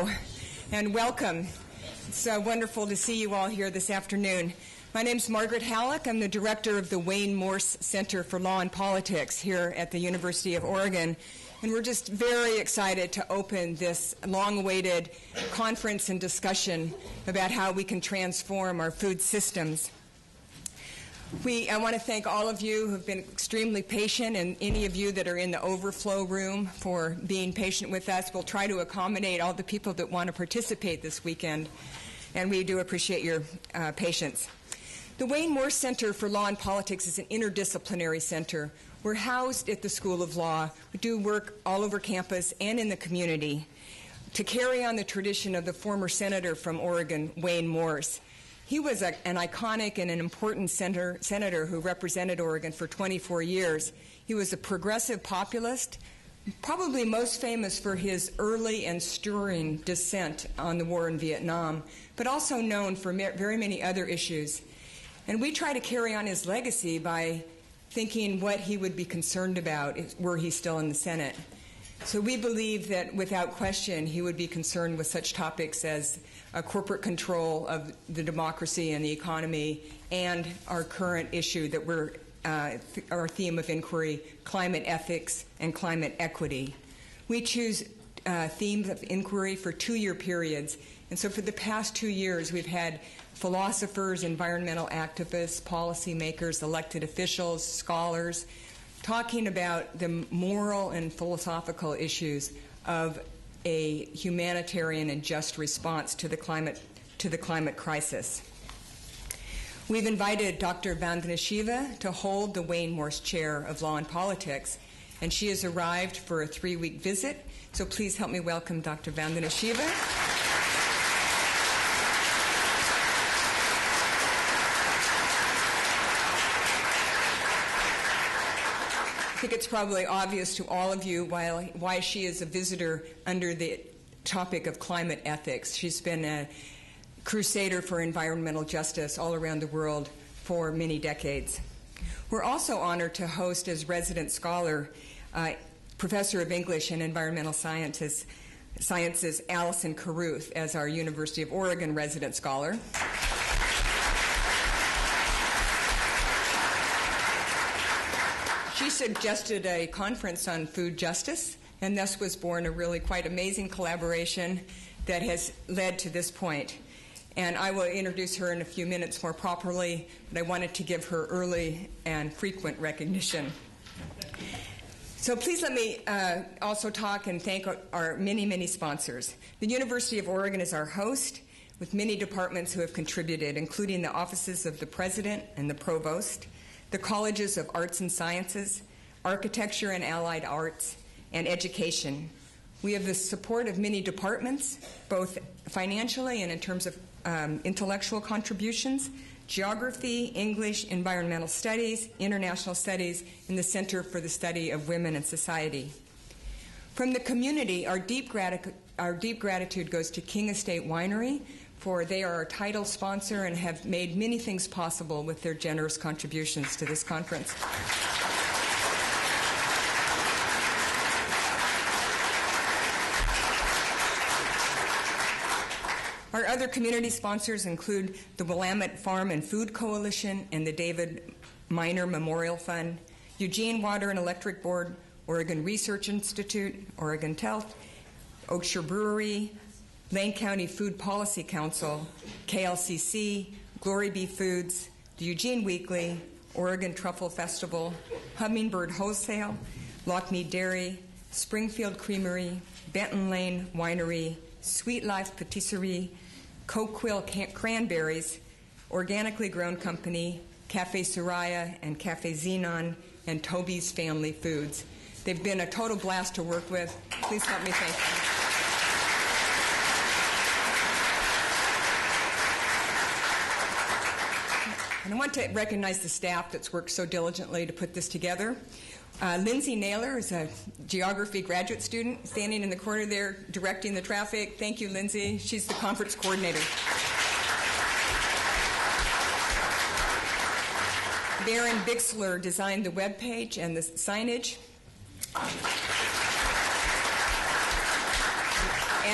Hello, and welcome. It's wonderful to see you all here this afternoon. My name is Margaret Hallock. I'm the director of the Wayne Morse Center for Law and Politics here at the University of Oregon. And we're just very excited to open this long-awaited conference and discussion about how we can transform our food systems. I want to thank all of you who have been extremely patient, and any of you that are in the overflow room for being patient with us. We'll try to accommodate all the people that want to participate this weekend, and we do appreciate your patience. The Wayne Morse Center for Law and Politics is an interdisciplinary center. We're housed at the School of Law. We do work all over campus and in the community to carry on the tradition of the former senator from Oregon, Wayne Morse. He was an iconic and an important senator who represented Oregon for 24 years. He was a progressive populist, probably most famous for his early and stirring dissent on the war in Vietnam, but also known for very many other issues. And we try to carry on his legacy by thinking what he would be concerned about were he still in the Senate. So we believe that without question he would be concerned with such topics as corporate control of the democracy and the economy, and our current issue that we're our theme of inquiry, climate ethics and climate equity. We choose themes of inquiry for 2-year periods, and so for the past 2 years we've had philosophers, environmental activists, policymakers, elected officials, scholars, talking about the moral and philosophical issues of a humanitarian and just response to the climate crisis. We've invited Dr. Vandana Shiva to hold the Wayne Morse Chair of Law and Politics, and she has arrived for a 3-week visit. So please help me welcome Dr. Vandana Shiva. I think it's probably obvious to all of you why she is a visitor under the topic of climate ethics. She's been a crusader for environmental justice all around the world for many decades. We're also honored to host as resident scholar Professor of English and Environmental Sciences Allison Carruth as our University of Oregon resident scholar. She suggested a conference on food justice, and thus was born a really quite amazing collaboration that has led to this point. And I will introduce her in a few minutes more properly, but I wanted to give her early and frequent recognition. So please let me also talk and thank our many, many sponsors. The University of Oregon is our host, with many departments who have contributed, including the offices of the President and the Provost, the Colleges of Arts and Sciences, Architecture and Allied Arts, and Education. We have the support of many departments, both financially and in terms of intellectual contributions, Geography, English, Environmental Studies, International Studies, and the Center for the Study of Women and Society. From the community, our deep gratitude goes to King Estate Winery, for they are our title sponsor and have made many things possible with their generous contributions to this conference. Our other community sponsors include the Willamette Farm and Food Coalition and the David Miner Memorial Fund, Eugene Water and Electric Board, Oregon Research Institute, Oregon Health, Oakshire Brewery, Lane County Food Policy Council, KLCC, Glory Bee Foods, the Eugene Weekly, Oregon Truffle Festival, Hummingbird Wholesale, Lockmead Dairy, Springfield Creamery, Benton Lane Winery, Sweet Life Patisserie, Coquille Cranberries, Organically Grown Company, Cafe Soraya and Cafe Xenon, and Toby's Family Foods. They've been a total blast to work with. Please help me thank them. And I want to recognize the staff that's worked so diligently to put this together. Lindsay Naylor is a geography graduate student standing in the corner there directing the traffic. Thank you, Lindsay. She's the conference coordinator. Darren Bixler designed the webpage and the signage.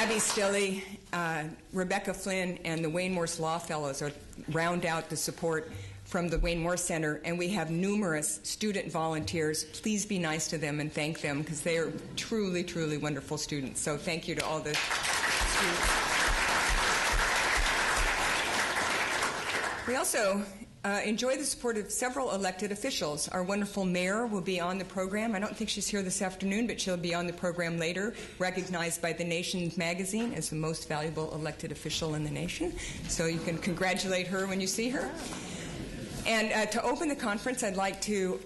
Abby Stilley, Rebecca Flynn, and the Wayne Morse Law Fellows round out the support from the Wayne Morse Center, and we have numerous student volunteers. Please be nice to them and thank them, because they are truly, truly wonderful students. So thank you to all the students. We also enjoy the support of several elected officials. Our wonderful mayor will be on the program. I don't think she's here this afternoon, but she'll be on the program later, recognized by the Nation's magazine as the most valuable elected official in the nation. So you can congratulate her when you see her. And to open the conference, I'd like to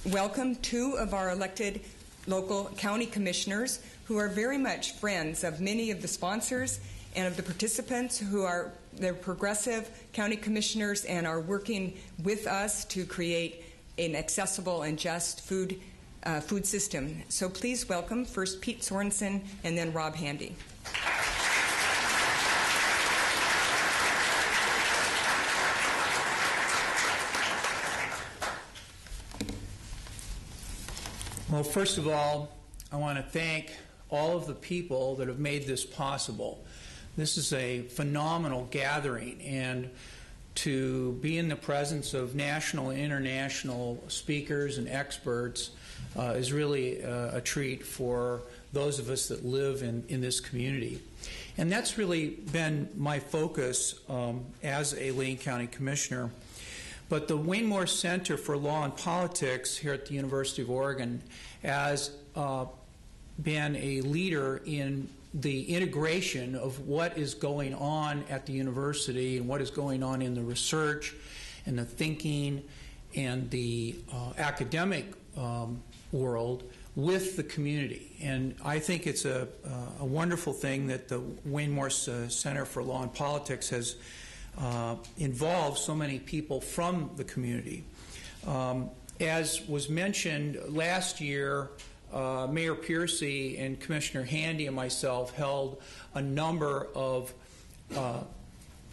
welcome two of our elected local county commissioners who are very much friends of many of the sponsors and of the participants who are they're progressive county commissioners and are working with us to create an accessible and just food system. So please welcome first Pete Sorenson and then Rob Handy. Well, first of all, I want to thank all of the people that have made this possible. This is a phenomenal gathering, and to be in the presence of national and international speakers and experts is really a treat for those of us that live in this community. And that's really been my focus as a Lane County Commissioner. But the Wayne Morse Center for Law and Politics here at the University of Oregon has been a leader in the integration of what is going on at the university and what is going on in the research and the thinking and the academic world with the community. And I think it's a wonderful thing that the Wayne Morse Center for Law and Politics has involved so many people from the community. As was mentioned last year, Mayor Piercy and Commissioner Handy and myself held a number of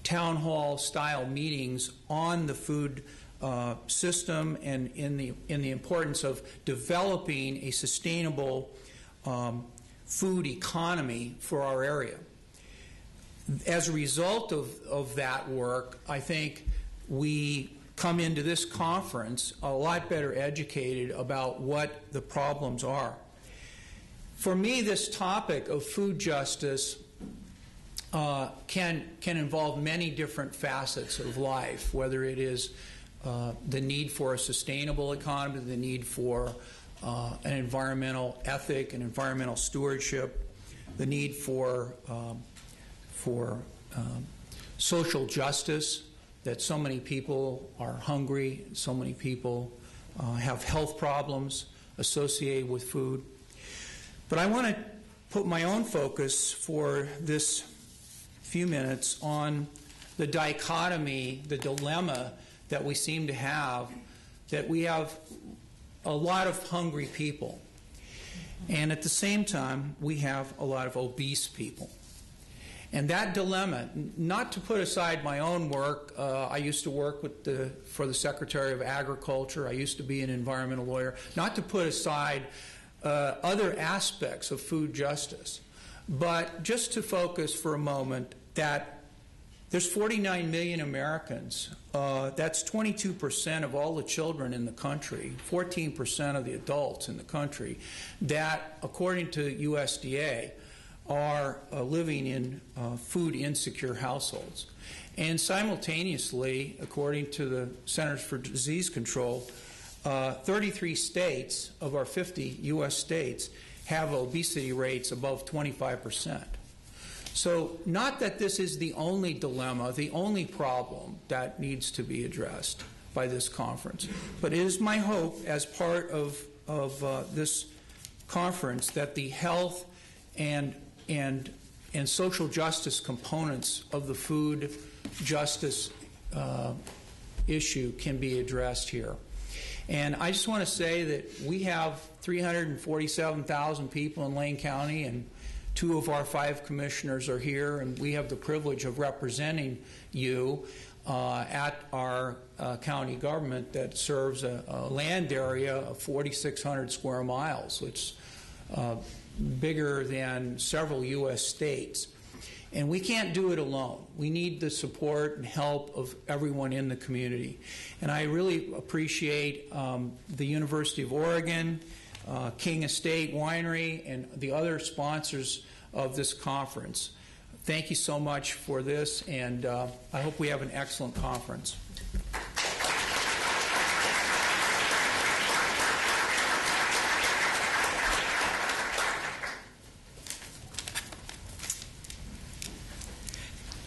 town hall style meetings on the food system and in the importance of developing a sustainable food economy for our area. As a result of that work, I think we come into this conference a lot better educated about what the problems are. For me, this topic of food justice can involve many different facets of life, whether it is the need for a sustainable economy, the need for an environmental ethic and environmental stewardship, the need for social justice, that so many people are hungry, so many people have health problems associated with food. But I want to put my own focus for this few minutes on the dichotomy, the dilemma that we seem to have, that we have a lot of hungry people, and at the same time we have a lot of obese people. And that dilemma, not to put aside my own work, I used to work for the Secretary of Agriculture, I used to be an environmental lawyer, not to put aside other aspects of food justice, but just to focus for a moment that there's 49 million Americans. That's 22% of all the children in the country, 14% of the adults in the country, that, according to USDA, are living in food insecure households. And simultaneously, according to the Centers for Disease Control, 33 states of our 50 U.S. states have obesity rates above 25%. So not that this is the only dilemma, the only problem that needs to be addressed by this conference, but it is my hope as part of this conference that the health and social justice components of the food justice issue can be addressed here. And I just want to say that we have 347,000 people in Lane County, and 2 of our 5 commissioners are here, and we have the privilege of representing you at our county government that serves a land area of 4,600 square miles, which bigger than several U.S. states. And we can't do it alone. We need the support and help of everyone in the community. And I really appreciate the University of Oregon, King Estate Winery, and the other sponsors of this conference. Thank you so much for this, and I hope we have an excellent conference.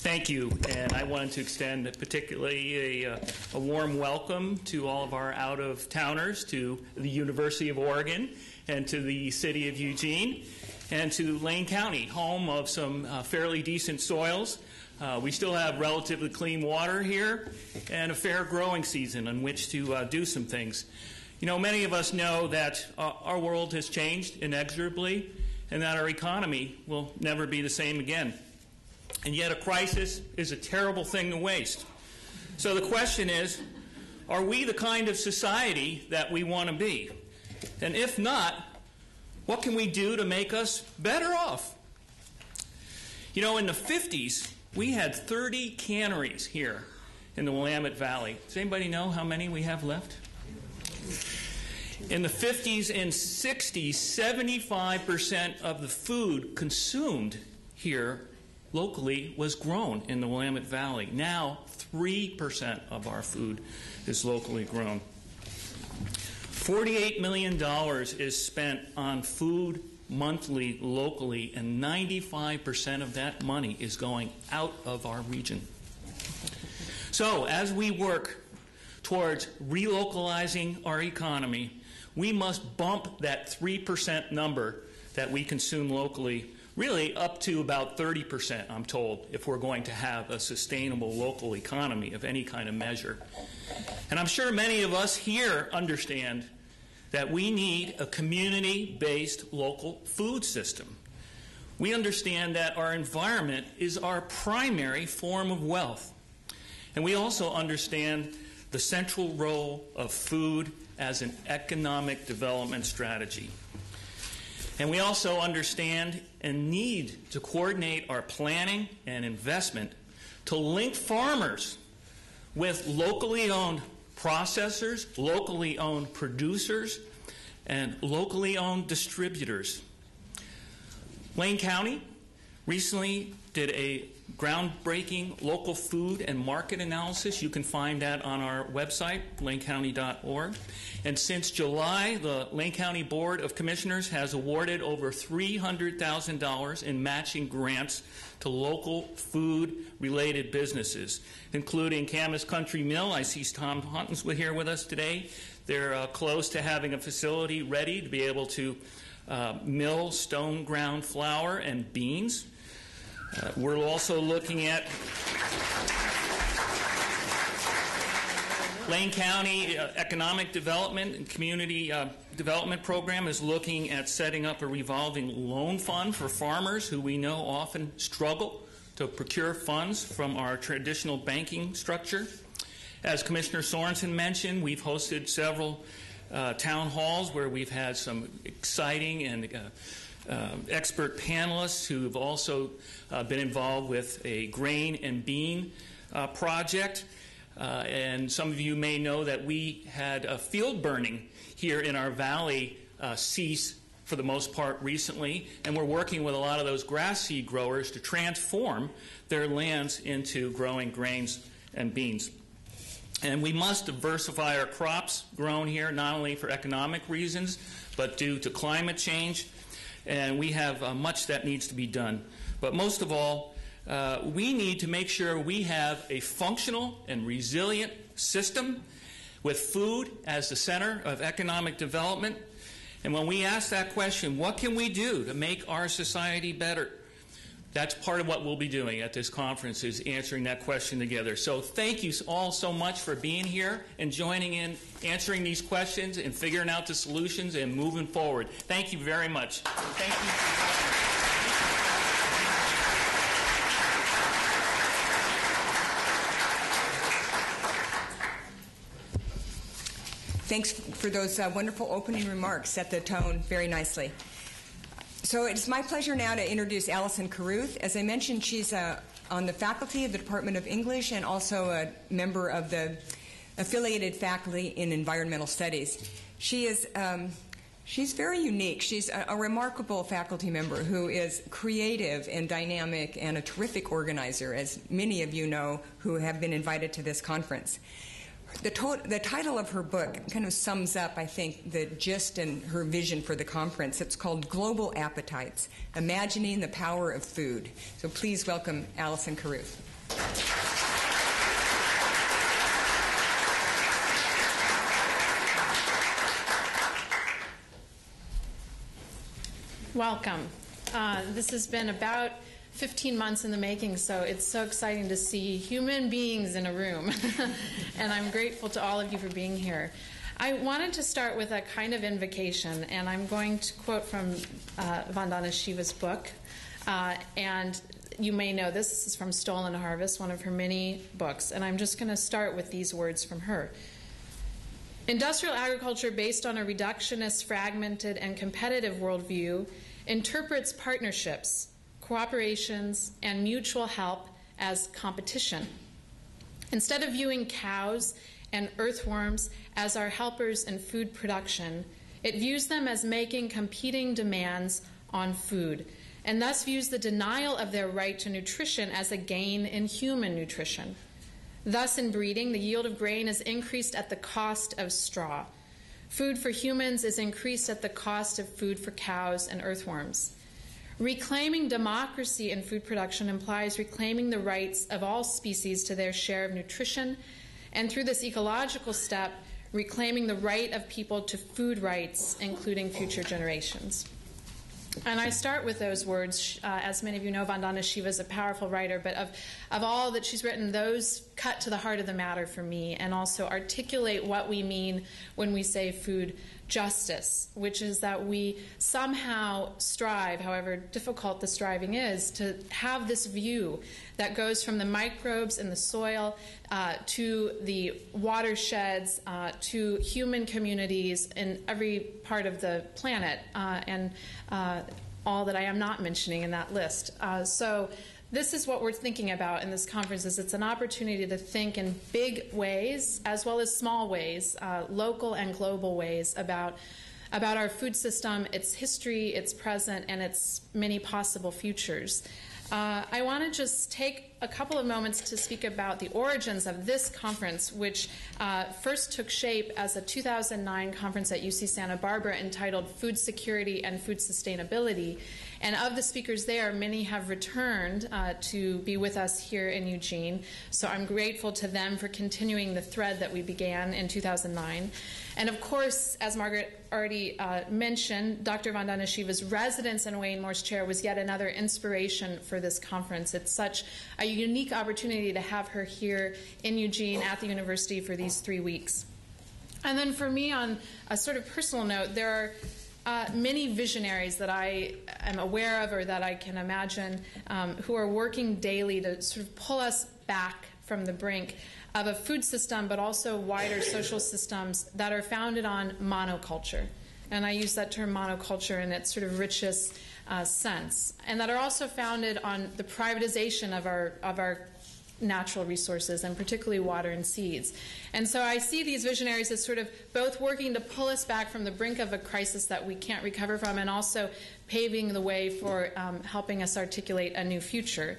Thank you, and I wanted to extend particularly a warm welcome to all of our out-of-towners, to the University of Oregon, and to the city of Eugene, and to Lane County, home of some fairly decent soils. We still have relatively clean water here, and a fair growing season on which to do some things. You know, many of us know that our world has changed inexorably, and that our economy will never be the same again. And yet a crisis is a terrible thing to waste. So the question is, are we the kind of society that we want to be? And if not, what can we do to make us better off? You know, in the 50s, we had 30 canneries here in the Willamette Valley. Does anybody know how many we have left? In the 50s and 60s, 75% of the food consumed here locally was grown in the Willamette Valley. Now, 3% of our food is locally grown. $48 million is spent on food monthly locally, and 95% of that money is going out of our region. So, as we work towards relocalizing our economy, we must bump that 3% number that we consume locally really up to about 30%, I'm told, if we're going to have a sustainable local economy of any kind of measure. And I'm sure many of us here understand that we need a community-based local food system. We understand that our environment is our primary form of wealth. And we also understand the central role of food as an economic development strategy. And we also understand and need to coordinate our planning and investment to link farmers with locally owned processors, locally owned producers, and locally owned distributors. Lane County recently did a groundbreaking local food and market analysis. You can find that on our website, lanecounty.org. And since July, the Lane County Board of Commissioners has awarded over $300,000 in matching grants to local food-related businesses, including Camas Country Mill. I see Tom Huntons here with us today. They're close to having a facility ready to be able to mill stone ground flour and beans. We're also looking at Lane County Economic Development and Community Development Program is looking at setting up a revolving loan fund for farmers who we know often struggle to procure funds from our traditional banking structure. As Commissioner Sorenson mentioned, we've hosted several town halls where we've had some exciting and expert panelists who have also been involved with a grain and bean project. And some of you may know that we had a field burning here in our valley cease for the most part recently, and we're working with a lot of those grass seed growers to transform their lands into growing grains and beans. And we must diversify our crops grown here, not only for economic reasons, but due to climate change. And we have much that needs to be done. But most of all, we need to make sure we have a functional and resilient system with food as the center of economic development. And when we ask that question, what can we do to make our society better? That's part of what we'll be doing at this conference, is answering that question together. So thank you all so much for being here and joining in, answering these questions and figuring out the solutions and moving forward. Thank you very much. Thank you for joining us. Thanks for those wonderful opening remarks. Set the tone very nicely. So it's my pleasure now to introduce Allison Carruth. As I mentioned, she's on the faculty of the Department of English and also a member of the affiliated faculty in environmental studies. She's very unique. She's a remarkable faculty member who is creative and dynamic and a terrific organizer, as many of you know who have been invited to this conference. The title of her book kind of sums up, I think, the gist and her vision for the conference. It's called Global Appetites, Imagining the Power of Food. So please welcome Allison Carruth. Welcome. This has been about 15 months in the making, so it's so exciting to see human beings in a room. And I'm grateful to all of you for being here. I wanted to start with a kind of invocation, and I'm going to quote from Vandana Shiva's book. And you may know this is from Stolen Harvest, one of her many books. And I'm just going to start with these words from her. Industrial agriculture based on a reductionist, fragmented, and competitive worldview interprets partnerships, cooperations, and mutual help as competition. Instead of viewing cows and earthworms as our helpers in food production, it views them as making competing demands on food, and thus views the denial of their right to nutrition as a gain in human nutrition. Thus, in breeding, the yield of grain is increased at the cost of straw. Food for humans is increased at the cost of food for cows and earthworms. Reclaiming democracy in food production implies reclaiming the rights of all species to their share of nutrition, and through this ecological step, reclaiming the right of people to food rights, including future generations. And I start with those words. As many of you know, Vandana Shiva is a powerful writer, but of all that she's written, those cut to the heart of the matter for me and also articulate what we mean when we say food justice, which is that we somehow strive, however difficult the striving is, to have this view that goes from the microbes in the soil to the watersheds to human communities in every part of the planet and all that I am not mentioning in that list. So this is what we're thinking about in this conference. Is it's an opportunity to think in big ways as well as small ways, local and global ways about our food system, its history, its present, and its many possible futures. I want to just take a couple of moments to speak about the origins of this conference, which first took shape as a 2009 conference at UC Santa Barbara entitled Food Security and Food Sustainability. And of the speakers there, many have returned to be with us here in Eugene. So I'm grateful to them for continuing the thread that we began in 2009. And of course, as Margaret already mentioned, Dr. Vandana Shiva's residence in Wayne Moore's chair was yet another inspiration for this conference. It's such a unique opportunity to have her here in Eugene at the university for these 3 weeks. And then for me, on a sort of personal note, there are many visionaries that I am aware of or that I can imagine who are working daily to sort of pull us back from the brink of a food system, but also wider social systems that are founded on monoculture. And I use that term monoculture in its sort of richest sense. And that are also founded on the privatization of our natural resources, and particularly water and seeds. And so I see these visionaries as sort of both working to pull us back from the brink of a crisis that we can't recover from, and also paving the way for helping us articulate a new future.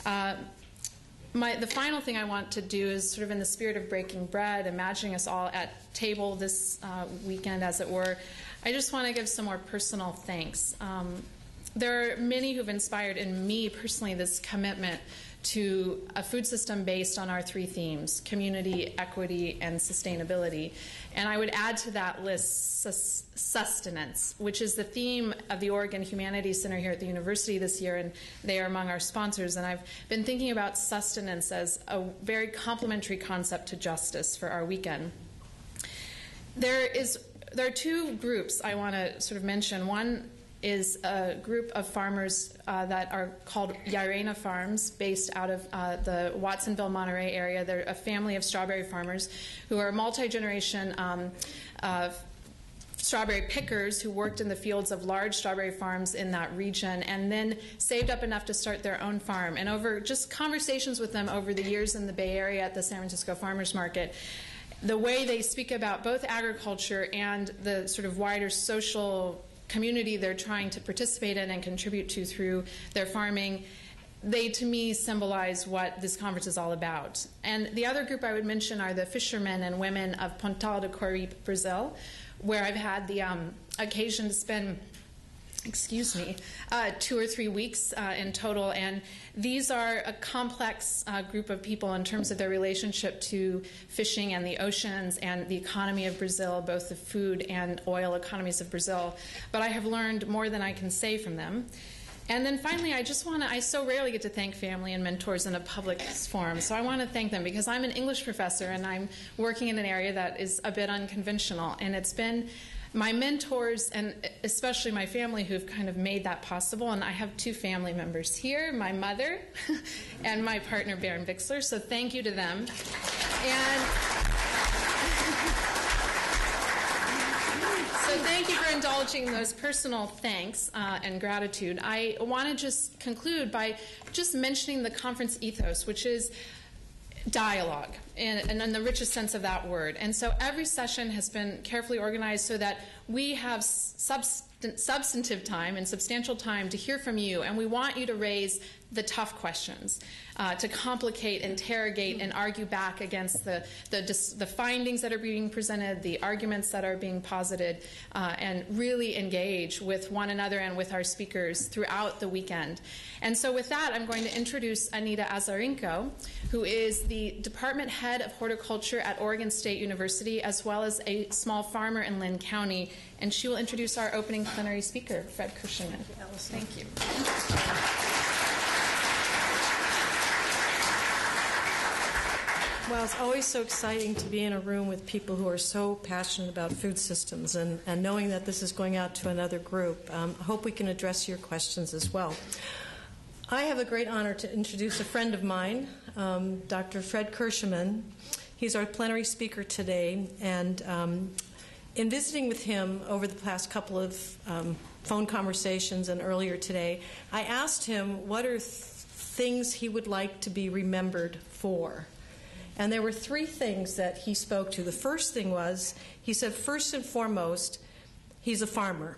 The final thing I want to do is sort of in the spirit of breaking bread, imagining us all at table this weekend, as it were, I just want to give some more personal thanks. There are many who've inspired in me personally this commitment to a food system based on our 3 themes: community, equity, and sustainability. And I would add to that list sustenance, which is the theme of the Oregon Humanities Center here at the university this year, and they are among our sponsors. And I've been thinking about sustenance as a very complementary concept to justice for our weekend. There are 2 groups I want to sort of mention. One is a group of farmers that are called Yarena Farms, based out of the Watsonville, Monterey area. They're a family of strawberry farmers who are multi-generation strawberry pickers who worked in the fields of large strawberry farms in that region and then saved up enough to start their own farm. And over just conversations with them over the years in the Bay Area at the San Francisco Farmers Market, the way they speak about both agriculture and the sort of wider social community they're trying to participate in and contribute to through their farming, they, to me, symbolize what this conference is all about. And the other group I would mention are the fishermen and women of Pontal de Corripe, Brazil, where I've had the occasion to spend 2 or 3 weeks in total. And these are a complex group of people in terms of their relationship to fishing and the oceans and the economy of Brazil, both the food and oil economies of Brazil. But I have learned more than I can say from them. And then finally, I so rarely get to thank family and mentors in a public forum, so I want to thank them because I'm an English professor and I'm working in an area that is a bit unconventional. And it's been my mentors and especially my family who've kind of made that possible. And I have 2 family members here, my mother and my partner, Baron Bixler, so thank you to them. So thank you for indulging those personal thanks and gratitude. I want to just conclude by just mentioning the conference ethos, which is dialogue, and in the richest sense of that word. And so every session has been carefully organized so that we have substantive time and substantial time to hear from you, and we want you to raise the tough questions, to complicate, interrogate, and argue back against the findings that are being presented, the arguments that are being posited, and really engage with one another and with our speakers throughout the weekend. And so with that, I'm going to introduce Anita Azarenko, who is the department head of horticulture at Oregon State University, as well as a small farmer in Lynn County, and she will introduce our opening plenary speaker, Fred Kirschenmann. Allison. Thank you. Well, it's always so exciting to be in a room with people who are so passionate about food systems, and knowing that this is going out to another group. I hope we can address your questions as well. I have a great honor to introduce a friend of mine, Dr. Fred Kirschenmann. He's our plenary speaker today, and in visiting with him over the past couple of phone conversations and earlier today, I asked him what are things he would like to be remembered for. And there were 3 things that he spoke to. The first thing was, he said, first and foremost, he's a farmer.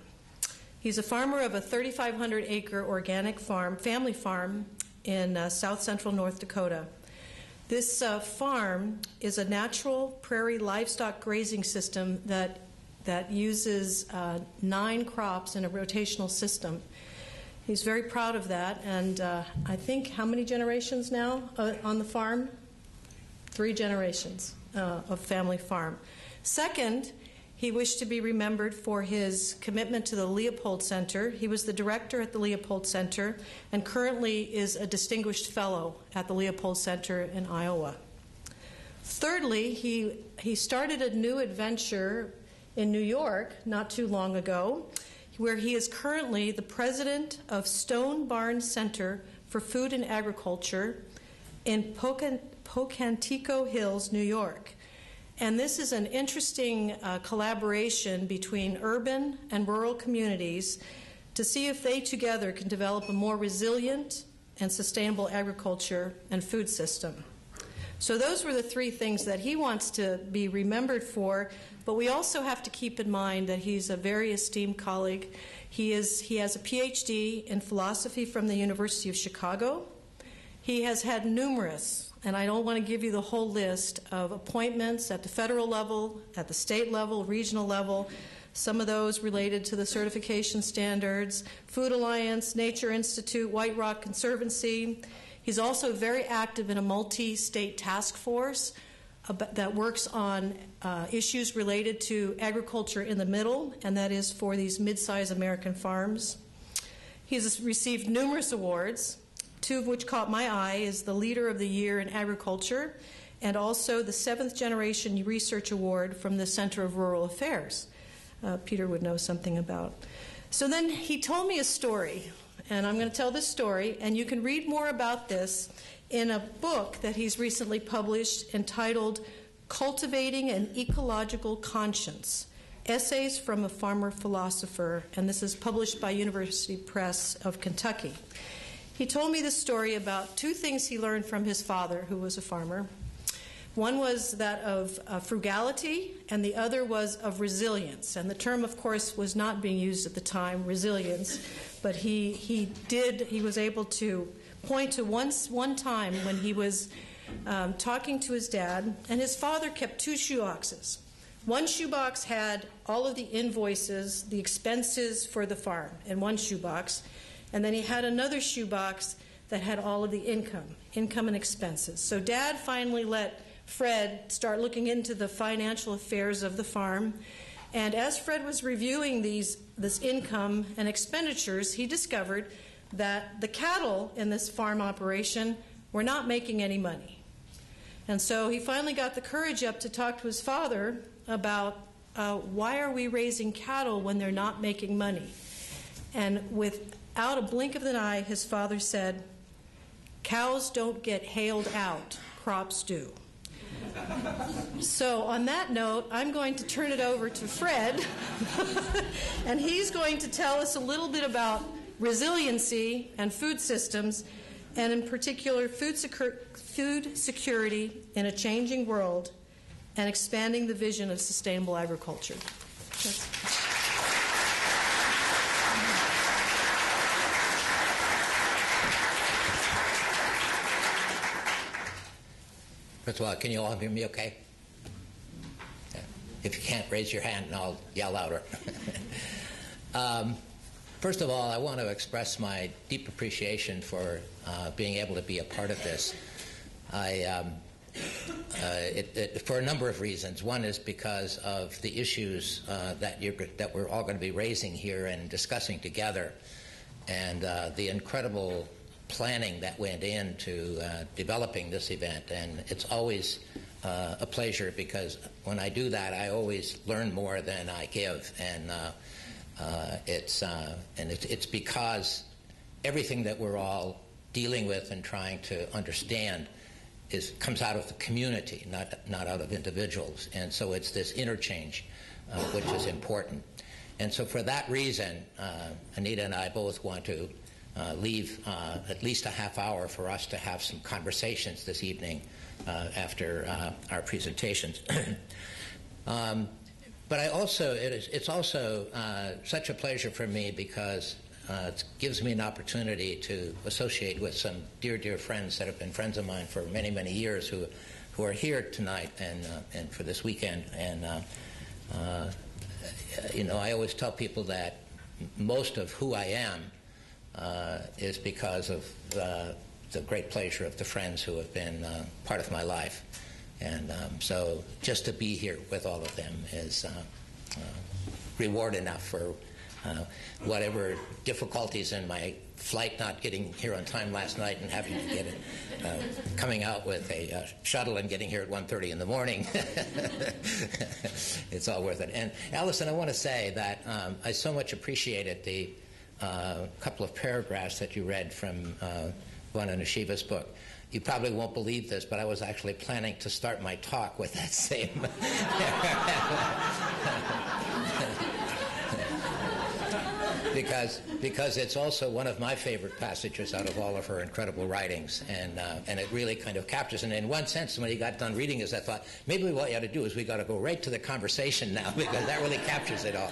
He's a farmer of a 3,500-acre organic farm, family farm in south central North Dakota. This farm is a natural prairie livestock grazing system that uses 9 crops in a rotational system. He's very proud of that, and I think how many generations now on the farm? 3 generations of family farm. Second, he wished to be remembered for his commitment to the Leopold Center. He was the director at the Leopold Center and currently is a distinguished fellow at the Leopold Center in Iowa. Thirdly, he started a new adventure in New York not too long ago, where he is currently the president of Stone Barn Center for Food and Agriculture in Pocantico Hills, New York. And this is an interesting collaboration between urban and rural communities to see if they together can develop a more resilient and sustainable agriculture and food system. So those were the 3 things that he wants to be remembered for, but we also have to keep in mind that he's a very esteemed colleague. He has a PhD in philosophy from the University of Chicago. He has had numerous, and I don't want to give you the whole list, of appointments at the federal level, at the state level, regional level, some of those related to the certification standards, Food Alliance, Nature Institute, White Rock Conservancy. He's also very active in a multi-state task force that works on issues related to agriculture in the middle, and that is for these mid-sized American farms. He's received numerous awards, 2 of which caught my eye is the Leader of the Year in Agriculture and also the 7th Generation Research Award from the Center of Rural Affairs. Peter would know something about. So then he told me a story, and I'm going to tell this story, and you can read more about this in a book that he's recently published entitled Cultivating an Ecological Conscience, Essays from a Farmer Philosopher, and this is published by University Press of Kentucky. He told me this story about two things he learned from his father, who was a farmer. One was that of frugality, and the other was of resilience. And the term, of course, was not being used at the time, resilience, but he was able to point to one time when he was talking to his dad, and his father kept two shoeboxes. One shoebox had all of the invoices, the expenses for the farm in one shoebox, and then he had another shoebox that had all of the income and expenses. So Dad finally let Fred start looking into the financial affairs of the farm, and as Fred was reviewing this income and expenditures, he discovered that the cattle in this farm operation were not making any money. And so he finally got the courage up to talk to his father about why are we raising cattle when they're not making money? And without a blink of an eye, his father said, "Cows don't get hailed out, crops do." So on that note, I'm going to turn it over to Fred, and he's going to tell us a little bit about resiliency and food systems, and in particular food security in a changing world, and expanding the vision of sustainable agriculture. First of all, can you all hear me okay? Yeah. If you can't, raise your hand and I'll yell louder. First of all, I want to express my deep appreciation for being able to be a part of this. For a number of reasons. One is because of the issues that we're all going to be raising here and discussing together, and the incredible planning that went into developing this event. And it's always a pleasure, because when I do that, I always learn more than I give, and it's because everything that we're all dealing with and trying to understand comes out of the community, not out of individuals. And so it's this interchange which is important. And so for that reason, Anita and I both want to leave at least a half hour for us to have some conversations this evening after our presentations. But it's also such a pleasure for me, because it gives me an opportunity to associate with some dear, dear friends that have been friends of mine for many, many years who are here tonight and for this weekend. And I always tell people that most of who I am is because of the great pleasure of the friends who have been part of my life. And so just to be here with all of them is reward enough for whatever difficulties in my flight, not getting here on time last night and having to get it, coming out with a shuttle and getting here at 1:30 in the morning. It's all worth it. And Allison, I want to say that I so much appreciated the couple of paragraphs that you read from Vana Nashiva's book. You probably won't believe this, but I was actually planning to start my talk with that same because it's also one of my favorite passages out of all of her incredible writings, and it really kind of captures. And in one sense, when he got done reading this, I thought, maybe what you ought to do is we got to go right to the conversation now, because that really captures it all.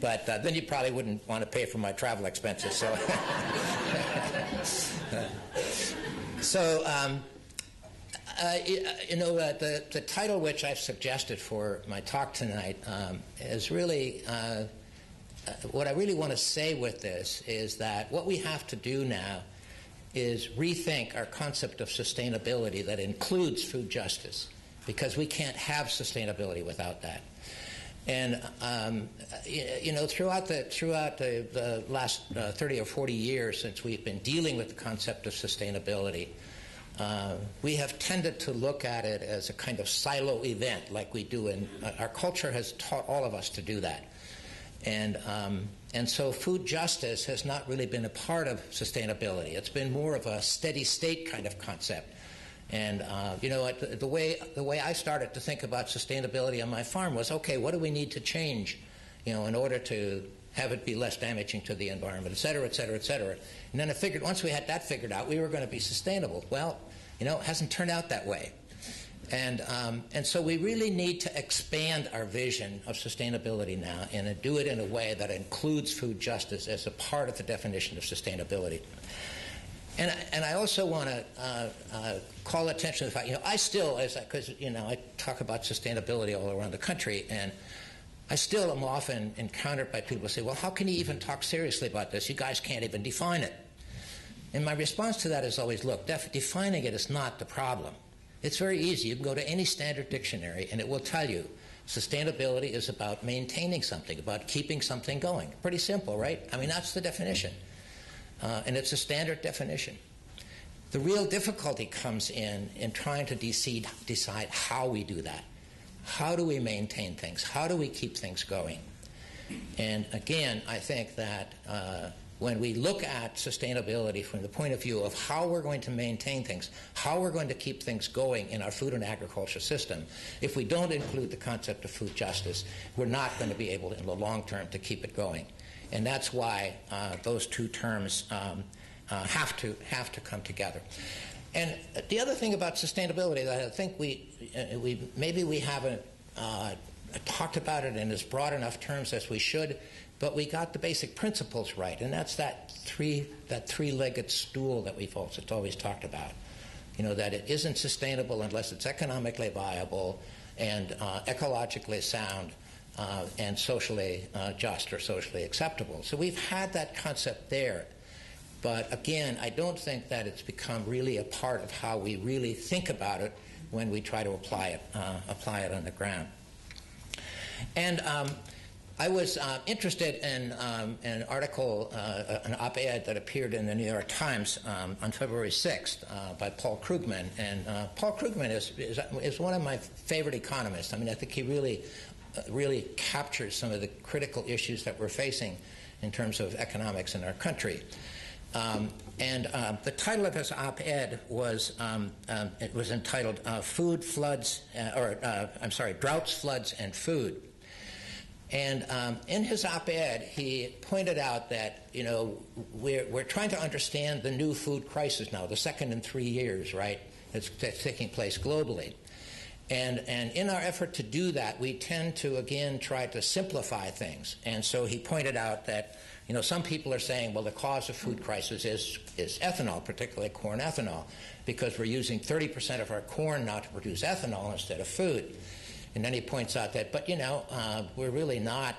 But then you probably wouldn't want to pay for my travel expenses. So, the title which I've suggested for my talk tonight is really, what I really want to say with this is that what we have to do now is rethink our concept of sustainability that includes food justice, because we can't have sustainability without that. And throughout the last 30 or 40 years since we've been dealing with the concept of sustainability, we have tended to look at it as a kind of silo event, like we do in our culture has taught all of us to do that. And so food justice has not really been a part of sustainability. It's been more of a steady state kind of concept. And you know, the way I started to think about sustainability on my farm was, okay, what do we need to change, you know, in order to have it be less damaging to the environment, et cetera, et cetera, et cetera. And then I figured once we had that figured out, we were going to be sustainable. Well, you know, it hasn't turned out that way. And so we really need to expand our vision of sustainability now and do it in a way that includes food justice as a part of the definition of sustainability. And I also want to call attention to the fact, you know, I still, because, you know, I talk about sustainability all around the country, and I still am often encountered by people who say, well, how can you even talk seriously about this? You guys can't even define it. And my response to that is always, look, defining it is not the problem. It's very easy. You can go to any standard dictionary, and it will tell you sustainability is about maintaining something, about keeping something going. Pretty simple, right? I mean, that's the definition. And it's a standard definition. The real difficulty comes in trying to decide how we do that. How do we maintain things? How do we keep things going? And again, I think that when we look at sustainability from the point of view of how we're going to maintain things, how we're going to keep things going in our food and agriculture system, if we don't include the concept of food justice, we're not going to be able in the long term to keep it going. And that's why those two terms have to come together. And the other thing about sustainability that I think maybe we haven't talked about it in as broad enough terms as we should, but we got the basic principles right, and that's that three-legged stool that we've always talked about. You know, that it isn't sustainable unless it's economically viable and ecologically sound and socially just or socially acceptable. So we've had that concept there. But again, I don't think that it's become really a part of how we really think about it when we try to apply it on the ground. And I was interested in an article, an op-ed that appeared in the New York Times on February 6th by Paul Krugman. And Paul Krugman is one of my favorite economists. I mean, I think he really captures some of the critical issues that we're facing in terms of economics in our country. The title of his op-ed was entitled Droughts, Floods, and Food. And in his op-ed, he pointed out that, you know, we're trying to understand the new food crisis now, the second in 3 years, right, that's taking place globally. And in our effort to do that, we tend to, again, try to simplify things. And so he pointed out that, you know, some people are saying, well, the cause of food crisis is ethanol, particularly corn ethanol, because we're using 30% of our corn now to produce ethanol instead of food. And then he points out that, but, you know, we're really not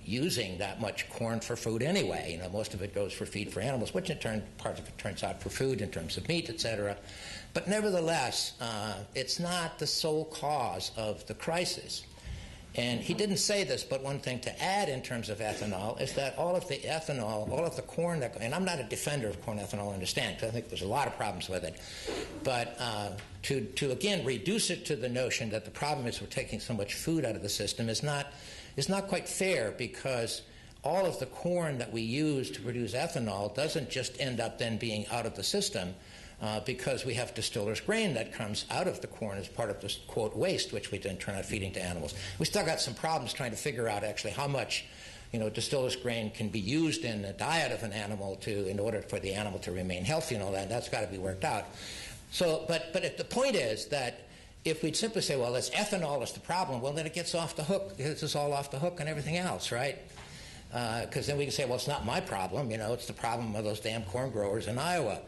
using that much corn for food anyway. You know, most of it goes for feed for animals, which in turn, part of it turns out for food in terms of meat, et cetera. But nevertheless, it's not the sole cause of the crisis. And he didn't say this, but one thing to add in terms of ethanol is that all of the ethanol, all of the corn, and I'm not a defender of corn ethanol, I understand, because I think there's a lot of problems with it. But to again reduce it to the notion that the problem is we're taking so much food out of the system is not quite fair, because all of the corn that we use to produce ethanol doesn't just end up then being out of the system, because we have distillers' grain that comes out of the corn as part of this, quote, waste, which we then turn out feeding to animals. We still got some problems trying to figure out actually how much, you know, distillers' grain can be used in the diet of an animal in order for the animal to remain healthy and all that. That's got to be worked out. So, but the point is that if we'd simply say, well, this ethanol is the problem, well, then it gets off the hook. This is all off the hook and everything else, right? Because then we can say, well, it's not my problem, you know, it's the problem of those damn corn growers in Iowa.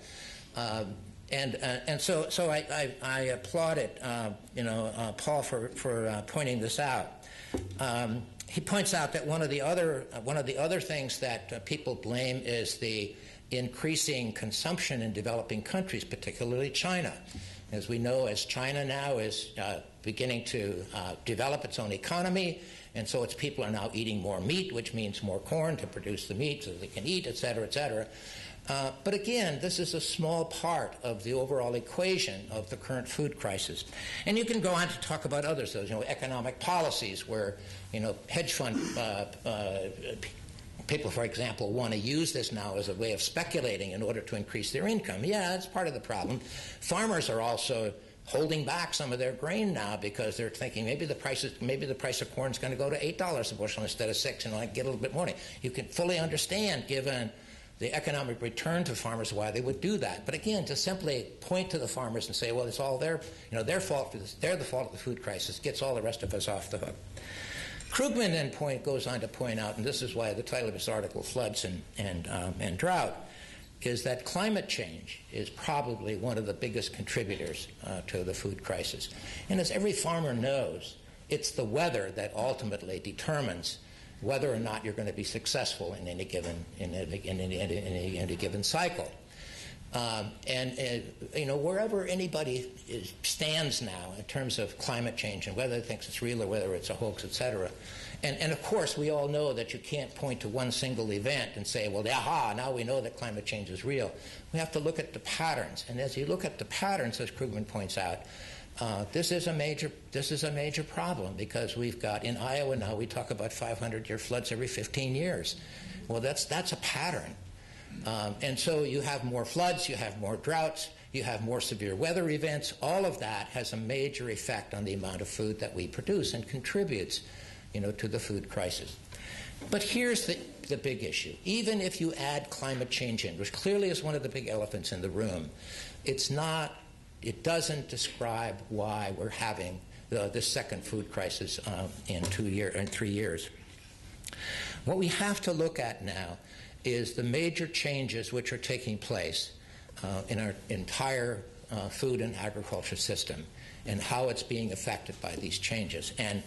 So I applauded Paul for pointing this out. He points out that one of the other things that people blame is the increasing consumption in developing countries, particularly China. As we know, as China now is beginning to develop its own economy, and so its people are now eating more meat, which means more corn to produce the meat so they can eat, et cetera, et cetera. But again, this is a small part of the overall equation of the current food crisis. And you can go on to talk about others, those, you know, economic policies where, you know, hedge fund People, for example, want to use this now as a way of speculating in order to increase their income. Yeah, that's part of the problem. Farmers are also holding back some of their grain now because they're thinking maybe the price of corn is going to go to $8 a bushel instead of $6, and I get a little bit more. You can fully understand, given the economic return to farmers, why they would do that. But again, to simply point to the farmers and say, well, it's all their fault for this, they're the fault of the food crisis, gets all the rest of us off the hook. Krugman then goes on to point out, and this is why the title of his article, Floods and Drought, is that climate change is probably one of the biggest contributors to the food crisis. And as every farmer knows, it's the weather that ultimately determines whether or not you're going to be successful in any given cycle. Wherever anybody stands now in terms of climate change and whether they think it's real or whether it's a hoax, etc. And of course, we all know that you can't point to one single event and say, well, aha, now we know that climate change is real. We have to look at the patterns. And as you look at the patterns, as Krugman points out, this is a major problem, because we've got, in Iowa now, we talk about 500-year floods every 15 years. Well, that's a pattern. And so you have more floods, you have more droughts, you have more severe weather events. All of that has a major effect on the amount of food that we produce and contributes, to the food crisis. But here's the big issue. Even if you add climate change in, which clearly is one of the big elephants in the room, it doesn't describe why we're having this second food crisis in 3 years. What we have to look at now is the major changes which are taking place in our entire food and agriculture system and how it's being affected by these changes. And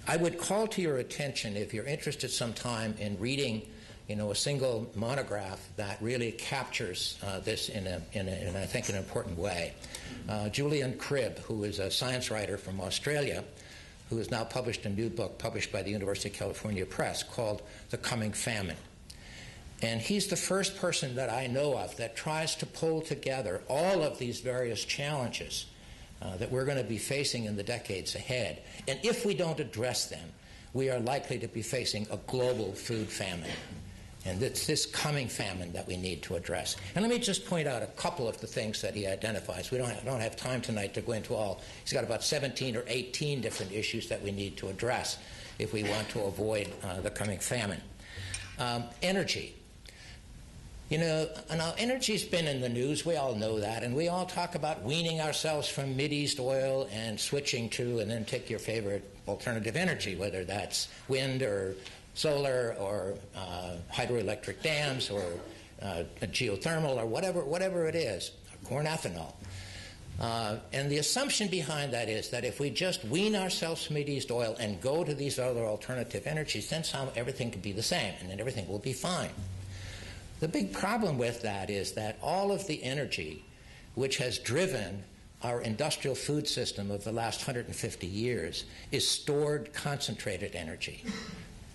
I would call to your attention, if you're interested sometime in reading a single monograph that really captures this in I think, an important way. Julian Cribb, who is a science writer from Australia, who has now published a new book published by the University of California Press called The Coming Famine. And he's the first person that I know of that tries to pull together all of these various challenges that we're going to be facing in the decades ahead. And if we don't address them, we are likely to be facing a global food famine. And it's this coming famine that we need to address. And let me just point out a couple of the things that he identifies. We don't have time tonight to go into all. He's got about 17 or 18 different issues that we need to address if we want to avoid the coming famine. Energy. Now energy's been in the news. We all know that. And we all talk about weaning ourselves from Mideast oil and switching to, and then take your favorite alternative energy, whether that's wind or solar or hydroelectric dams or geothermal or whatever it is, corn ethanol. And the assumption behind that is that if we just wean ourselves from Mideast oil and go to these other alternative energies, then everything can be the same, and then everything will be fine. The big problem with that is that all of the energy which has driven our industrial food system of the last 150 years is stored, concentrated energy.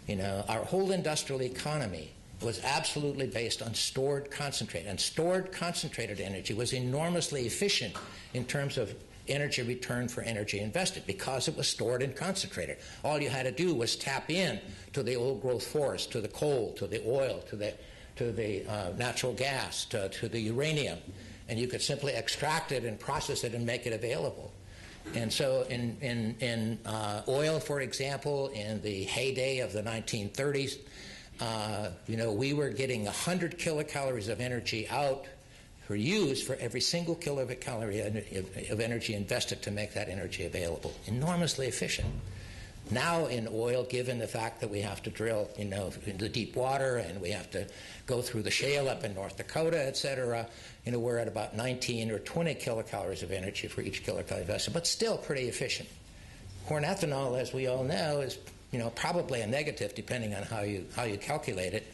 Our whole industrial economy was absolutely based on stored, concentrated. And stored, concentrated energy was enormously efficient in terms of energy return for energy invested because it was stored and concentrated. All you had to do was tap in to the old growth forest, to the coal, to the oil, to the natural gas, to the uranium, and you could simply extract it and process it and make it available. And so in oil, for example, in the heyday of the 1930s, we were getting 100 kilocalories of energy out for use for every single kilocalorie of energy invested to make that energy available. Enormously efficient. Now in oil, given the fact that we have to drill, into deep water and we have to go through the shale up in North Dakota, et cetera, we're at about 19 or 20 kilocalories of energy for each kilocalorie invested, but still pretty efficient. Corn ethanol, as we all know, is probably a negative depending on how you calculate it,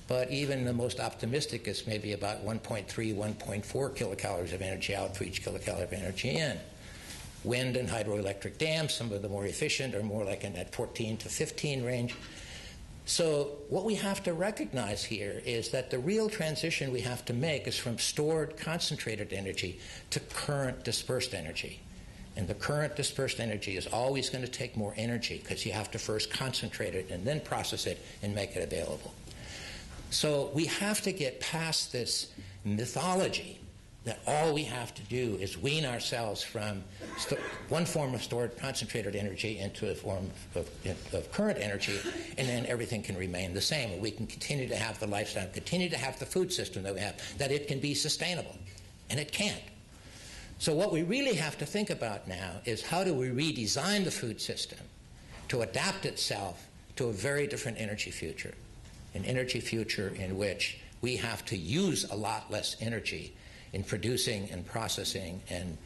but even the most optimistic is maybe about 1.3, 1.4 kilocalories of energy out for each kilocalorie of energy in. Wind and hydroelectric dams, some of the more efficient, are more like in that 14 to 15 range. So what we have to recognize here is that the real transition we have to make is from stored, concentrated energy to current dispersed energy. And the current dispersed energy is always going to take more energy because you have to first concentrate it and then process it and make it available. So we have to get past this mythology that all we have to do is wean ourselves from one form of stored concentrated energy into a form of current energy, and then everything can remain the same. And we can continue to have the lifestyle, continue to have the food system that we have, that it can be sustainable. And it can't. So what we really have to think about now is how do we redesign the food system to adapt itself to a very different energy future, an energy future in which we have to use a lot less energy in producing and processing and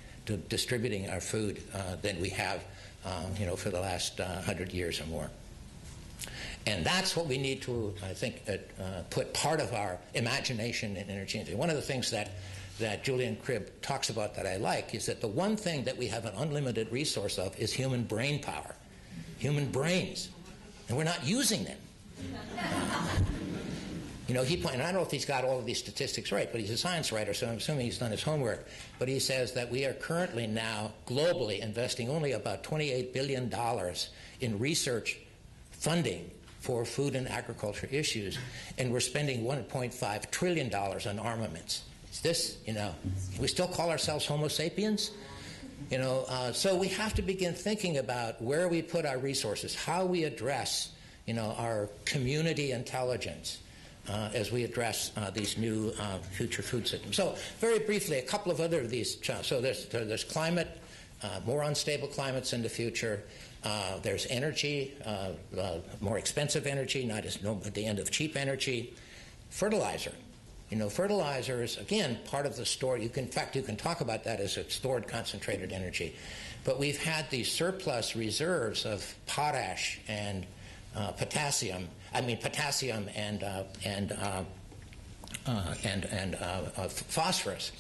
distributing our food than we have, for the last 100 years or more. And that's what we need to, I think, put part of our imagination and energy into. One of the things that Julian Cribb talks about that I like is that the one thing that we have an unlimited resource of is human brain power, human brains, and we're not using them. He pointed, and I don't know if he's got all of these statistics right, but he's a science writer, so I'm assuming he's done his homework. But he says that we are currently now globally investing only about $28 billion in research funding for food and agriculture issues, and we're spending $1.5 trillion on armaments. Is this, we still call ourselves Homo sapiens? So we have to begin thinking about where we put our resources, how we address, our community intelligence, as we address these new future food systems. So very briefly, a couple of other of these. So there's climate, more unstable climates in the future. There's energy, more expensive energy, not at the end of cheap energy. Fertilizer. Fertilizer is, again, part of the store. In fact, you can talk about that as a stored concentrated energy. But we've had these surplus reserves of potash and potassium and phosphorus.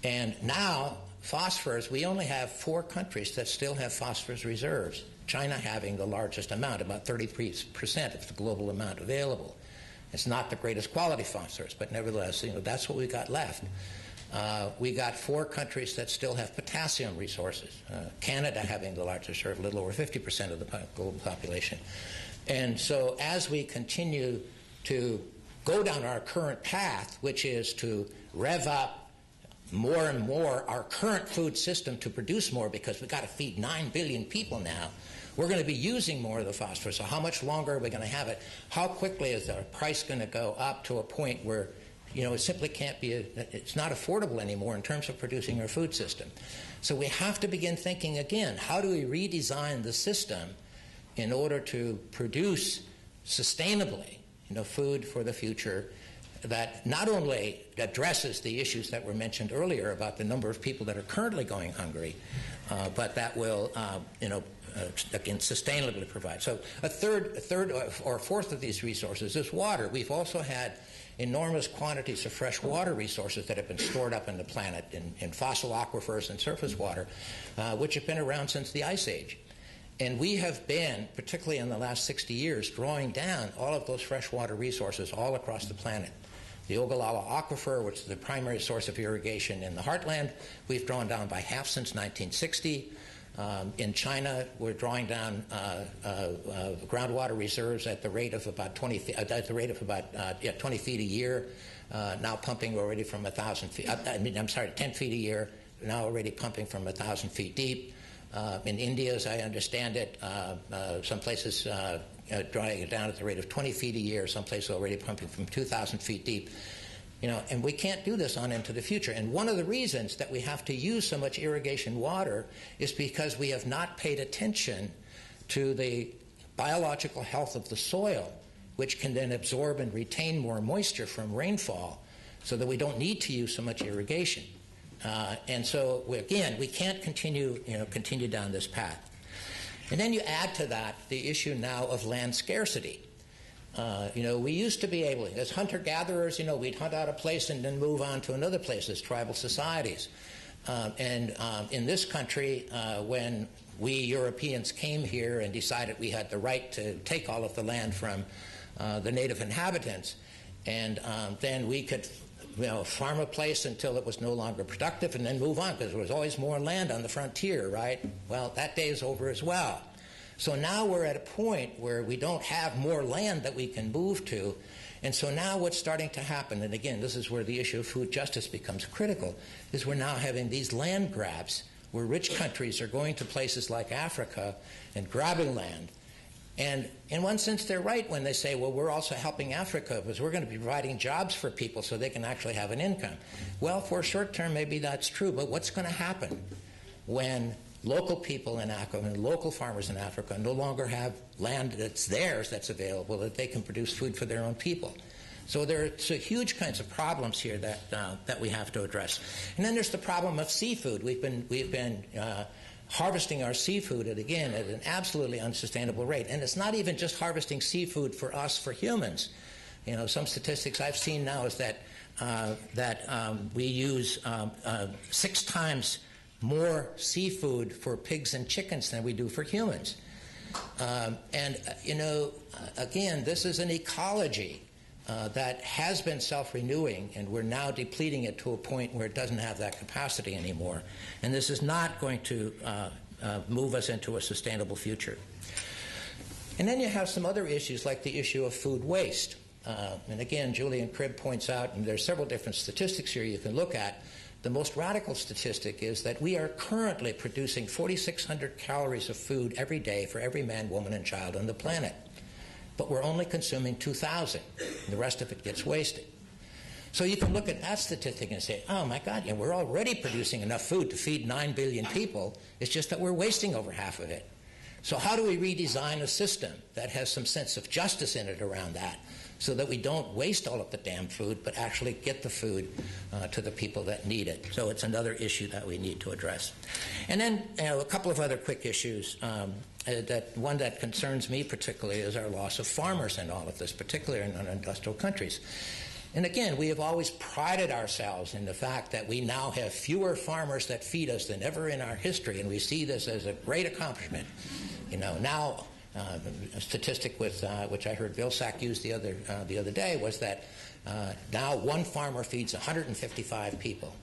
And now phosphorus, we only have 4 countries that still have phosphorus reserves. China having the largest amount, about 33% of the global amount available. It's not the greatest quality phosphorus, but nevertheless, that's what we got left. We got 4 countries that still have potassium resources. Canada having the largest share, a little over 50% of the global population. And so as we continue to go down our current path, which is to rev up more and more our current food system to produce more, because we've got to feed 9 billion people now, we're going to be using more of the phosphorus. So how much longer are we going to have it? How quickly is the price going to go up to a point where it simply can't be, it's not affordable anymore in terms of producing our food system? So we have to begin thinking again, how do we redesign the system in order to produce sustainably, food for the future that not only addresses the issues that were mentioned earlier about the number of people that are currently going hungry, but that will, again, sustainably provide. So a third or fourth of these resources is water. We've also had enormous quantities of fresh water resources that have been stored up in the planet in fossil aquifers and surface water, which have been around since the Ice Age. And we have been, particularly in the last 60 years, drawing down all of those freshwater resources all across the planet. The Ogallala Aquifer, which is the primary source of irrigation in the heartland, we've drawn down by half since 1960. In China, we're drawing down groundwater reserves at the rate of about 20 feet a year. Now pumping already from 1,000 feet. 10 feet a year. Now already pumping from 1,000 feet deep. In India, as I understand it, some places drawing it down at the rate of 20 feet a year, some places already pumping from 2,000 feet deep. And we can't do this on into the future. And one of the reasons that we have to use so much irrigation water is because we have not paid attention to the biological health of the soil, which can then absorb and retain more moisture from rainfall so that we don't need to use so much irrigation. And so, again, we can't continue down this path. And then you add to that the issue now of land scarcity. We used to be able, as hunter-gatherers, we'd hunt out a place and then move on to another place as tribal societies. And in this country, when we Europeans came here and decided we had the right to take all of the land from the native inhabitants, and then we could farm a place until it was no longer productive and then move on, because there was always more land on the frontier, right? Well, that day is over as well. So now we're at a point where we don't have more land that we can move to, And so now what's starting to happen, and again, this is where the issue of food justice becomes critical, is we're now having these land grabs where rich countries are going to places like Africa and grabbing land. And in one sense, they're right when they say, well, we're also helping Africa because we're going to be providing jobs for people so they can actually have an income. Well, for a short term, maybe that's true, but what's going to happen when local people in Africa and local farmers in Africa no longer have land that's theirs, that's available, that they can produce food for their own people? So there are huge kinds of problems here that we have to address. And then there's the problem of seafood. We've been harvesting our seafood at an absolutely unsustainable rate. And it's not even just harvesting seafood for us, for humans. You know, some statistics I've seen now is that we use 6 times more seafood for pigs and chickens than we do for humans. Again, this is an ecology that has been self-renewing, and we're now depleting it to a point where it doesn't have that capacity anymore. And this is not going to move us into a sustainable future. And then you have some other issues like the issue of food waste. And again, Julian Cribb points out, and there's several different statistics here you can look at. The most radical statistic is that we are currently producing 4,600 calories of food every day for every man, woman, and child on the planet. But we're only consuming 2,000. The rest of it gets wasted. So you can look at that statistic and say, oh my God, yeah, we're already producing enough food to feed 9 billion people. It's just that we're wasting over half of it. So how do we redesign a system that has some sense of justice in it around that, so that we don't waste all of the damn food, but actually get the food to the people that need it? So it's another issue that we need to address. And then a couple of other quick issues. One that concerns me particularly is our loss of farmers in all of this, particularly in industrial countries. And again, we have always prided ourselves in the fact that we now have fewer farmers that feed us than ever in our history, and we see this as a great accomplishment. You know, now a statistic which I heard Vilsack use the other day was that now one farmer feeds 155 people.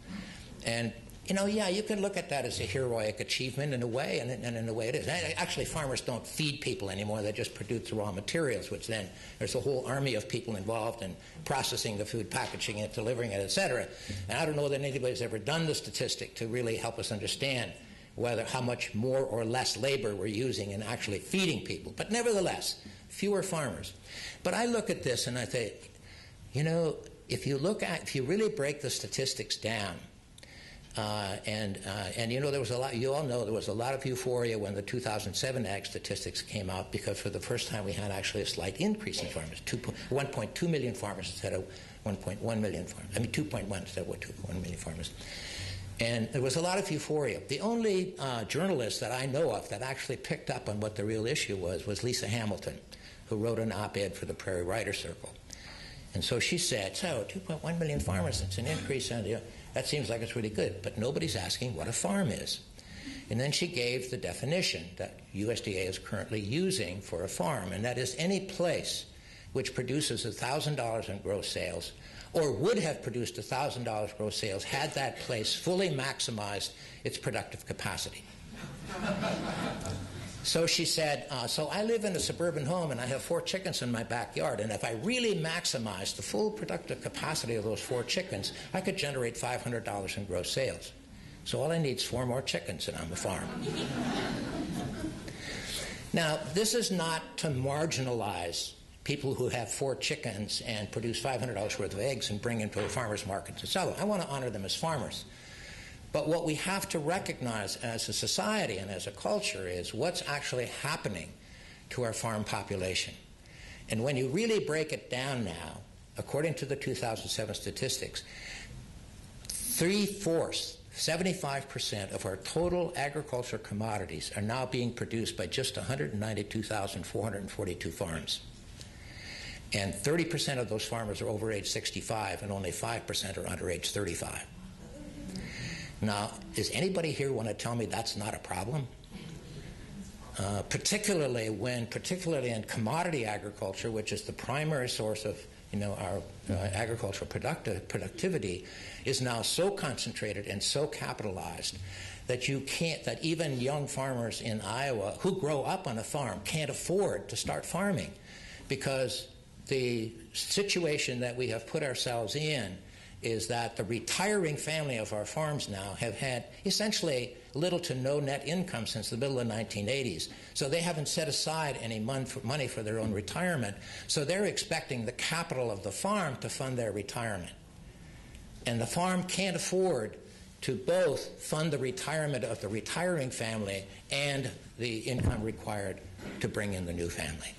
And, you know, yeah, you can look at that as a heroic achievement in a way, and in a way it is. Actually, farmers don't feed people anymore. They just produce the raw materials, which then there's a whole army of people involved in processing the food, packaging it, delivering it, et cetera. And I don't know that anybody's ever done the statistic to really help us understand how much more or less labor we're using in actually feeding people. But nevertheless, fewer farmers. But I look at this and I think, you know, if you really break the statistics down, and you know, you all know there was a lot of euphoria when the 2007 ag statistics came out, because for the first time we had actually a slight increase in farmers, 1.2 million farmers instead of 1.1 million farmers. I mean, 2.1 instead of 1 million farmers. And there was a lot of euphoria. The only journalist that I know of that actually picked up on what the real issue was Lisa Hamilton, who wrote an op-ed for the Prairie Writers Circle. And so she said, so 2.1 million farmers, it's an increase, and that seems like it's really good, but nobody's asking what a farm is. And then she gave the definition that USDA is currently using for a farm, and that is any place which produces $1,000 in gross sales, or would have produced $1,000 gross sales had that place fully maximized its productive capacity. So she said, so I live in a suburban home and I have 4 chickens in my backyard, and if I really maximize the full productive capacity of those 4 chickens, I could generate $500 in gross sales. So all I need is 4 more chickens and I'm a farm. Now, this is not to marginalize people who have 4 chickens and produce $500 worth of eggs and bring them to a farmer's market to sell them. I want to honor them as farmers. But what we have to recognize as a society and as a culture is what's actually happening to our farm population. And when you really break it down now, according to the 2007 statistics, 3/4, 75% of our total agricultural commodities are now being produced by just 192,442 farms. And 30% of those farmers are over age 65, and only 5% are under age 35. Now, does anybody here want to tell me that's not a problem? Particularly in commodity agriculture, which is the primary source of our agricultural productivity, is now so concentrated and so capitalized that that even young farmers in Iowa who grow up on a farm can't afford to start farming, because the situation that we have put ourselves in is that the retiring family of our farms now have had essentially little to no net income since the middle of the 1980s. So they haven't set aside any money for their own retirement. So they're expecting the capital of the farm to fund their retirement. And the farm can't afford to both fund the retirement of the retiring family and the income required to bring in the new family.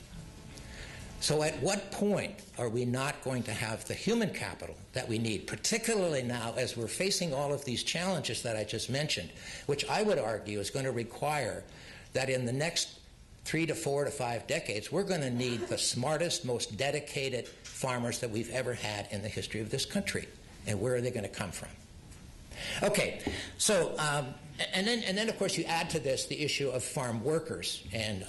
So at what point are we not going to have the human capital that we need, particularly now as we're facing all of these challenges that I just mentioned, which I would argue is going to require that in the next 3 to 4 to 5 decades, we're going to need the smartest, most dedicated farmers that we've ever had in the history of this country. And where are they going to come from? Okay, so and then of course you add to this the issue of farm workers, and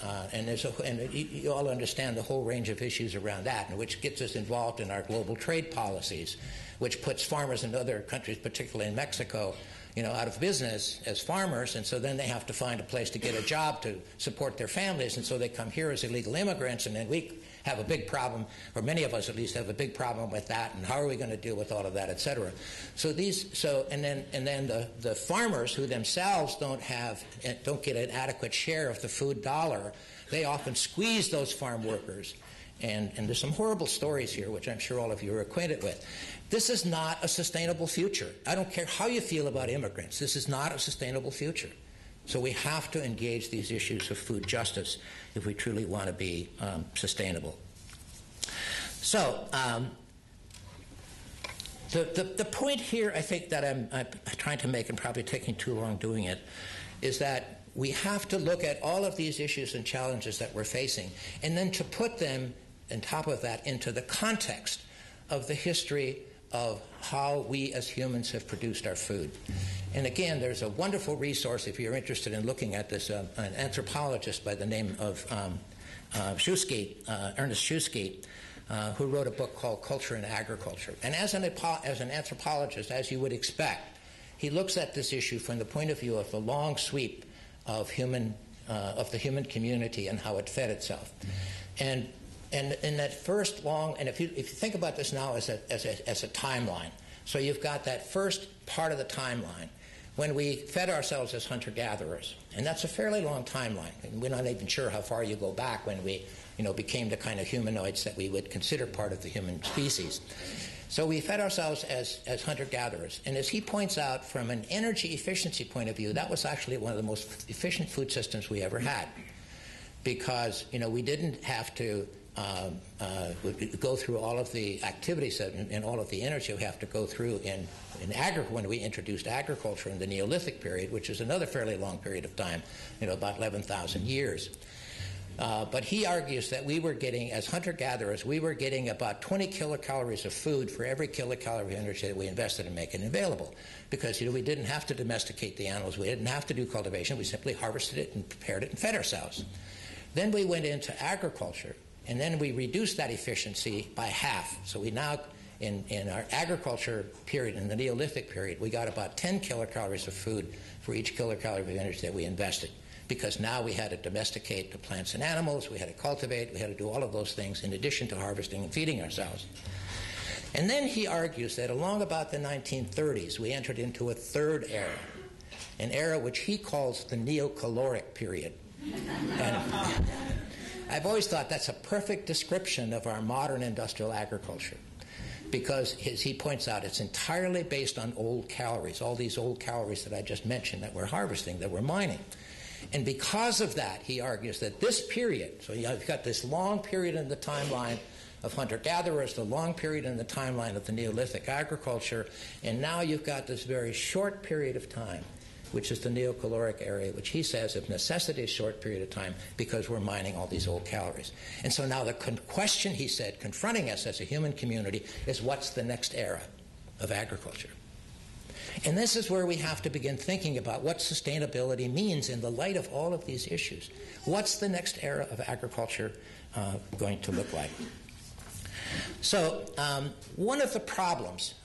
you all understand the whole range of issues around that, and which gets us involved in our global trade policies, which puts farmers in other countries, particularly in Mexico, out of business as farmers, and so then they have to find a place to get a job to support their families, and so they come here as illegal immigrants, and then we have a big problem, or many of us at least have a big problem with that, and how are we going to deal with all of that, et cetera. And then the farmers who themselves don't get an adequate share of the food dollar, they often squeeze those farm workers. And there's some horrible stories here, which I'm sure all of you are acquainted with. This is not a sustainable future. I don't care how you feel about immigrants. This is not a sustainable future. So we have to engage these issues of food justice if we truly want to be sustainable. So the point here, I think, that I'm trying to make, and probably taking too long doing it, is that we have to look at all of these issues and challenges that we're facing, and then to put them, on top of that, into the context of the history of how we as humans have produced our food. And again, there's a wonderful resource if you're interested in looking at this, an anthropologist by the name of Ernest Shusky, who wrote a book called Culture and Agriculture. And as an anthropologist, as you would expect, he looks at this issue from the point of view of the long sweep of the human community and how it fed itself. And in that first long, and if you think about this now as a timeline, so you've got that first part of the timeline when we fed ourselves as hunter-gatherers, and that's a fairly long timeline. And we're not even sure how far you go back when we, became the kind of humanoids that we would consider part of the human species. So we fed ourselves as hunter-gatherers, and as he points out, from an energy efficiency point of view, that was actually one of the most efficient food systems we ever had, because we didn't have to go through all of the activities and all of the energy we have to go through when we introduced agriculture in the Neolithic period, which is another fairly long period of time, about 11,000 years. But he argues that we were getting, as hunter-gatherers, we were getting about 20 kilocalories of food for every kilocalorie of energy that we invested in making available. Because we didn't have to domesticate the animals, we didn't have to do cultivation, we simply harvested it and prepared it and fed ourselves. Then we went into agriculture, and then we reduced that efficiency by half. So we now, in our agriculture period, in the Neolithic period, we got about 10 kilocalories of food for each kilocalorie of energy that we invested, because now we had to domesticate the plants and animals, we had to cultivate, we had to do all of those things in addition to harvesting and feeding ourselves. And then he argues that along about the 1930s, we entered into a third era, an era which he calls the neocaloric period. And I've always thought that's a perfect description of our modern industrial agriculture, because, as he points out, it's entirely based on old calories, all these old calories that I just mentioned that we're harvesting, that we're mining. And because of that, he argues that this period, so you've got this long period in the timeline of hunter-gatherers, the long period in the timeline of the Neolithic agriculture, and now you've got this very short period of time, which is the neocaloric area, which he says of necessity is a short period of time because we're mining all these old calories. And so now the question, he said, confronting us as a human community is, what's the next era of agriculture? And this is where we have to begin thinking about what sustainability means in the light of all of these issues. What's the next era of agriculture going to look like? So one of the problems,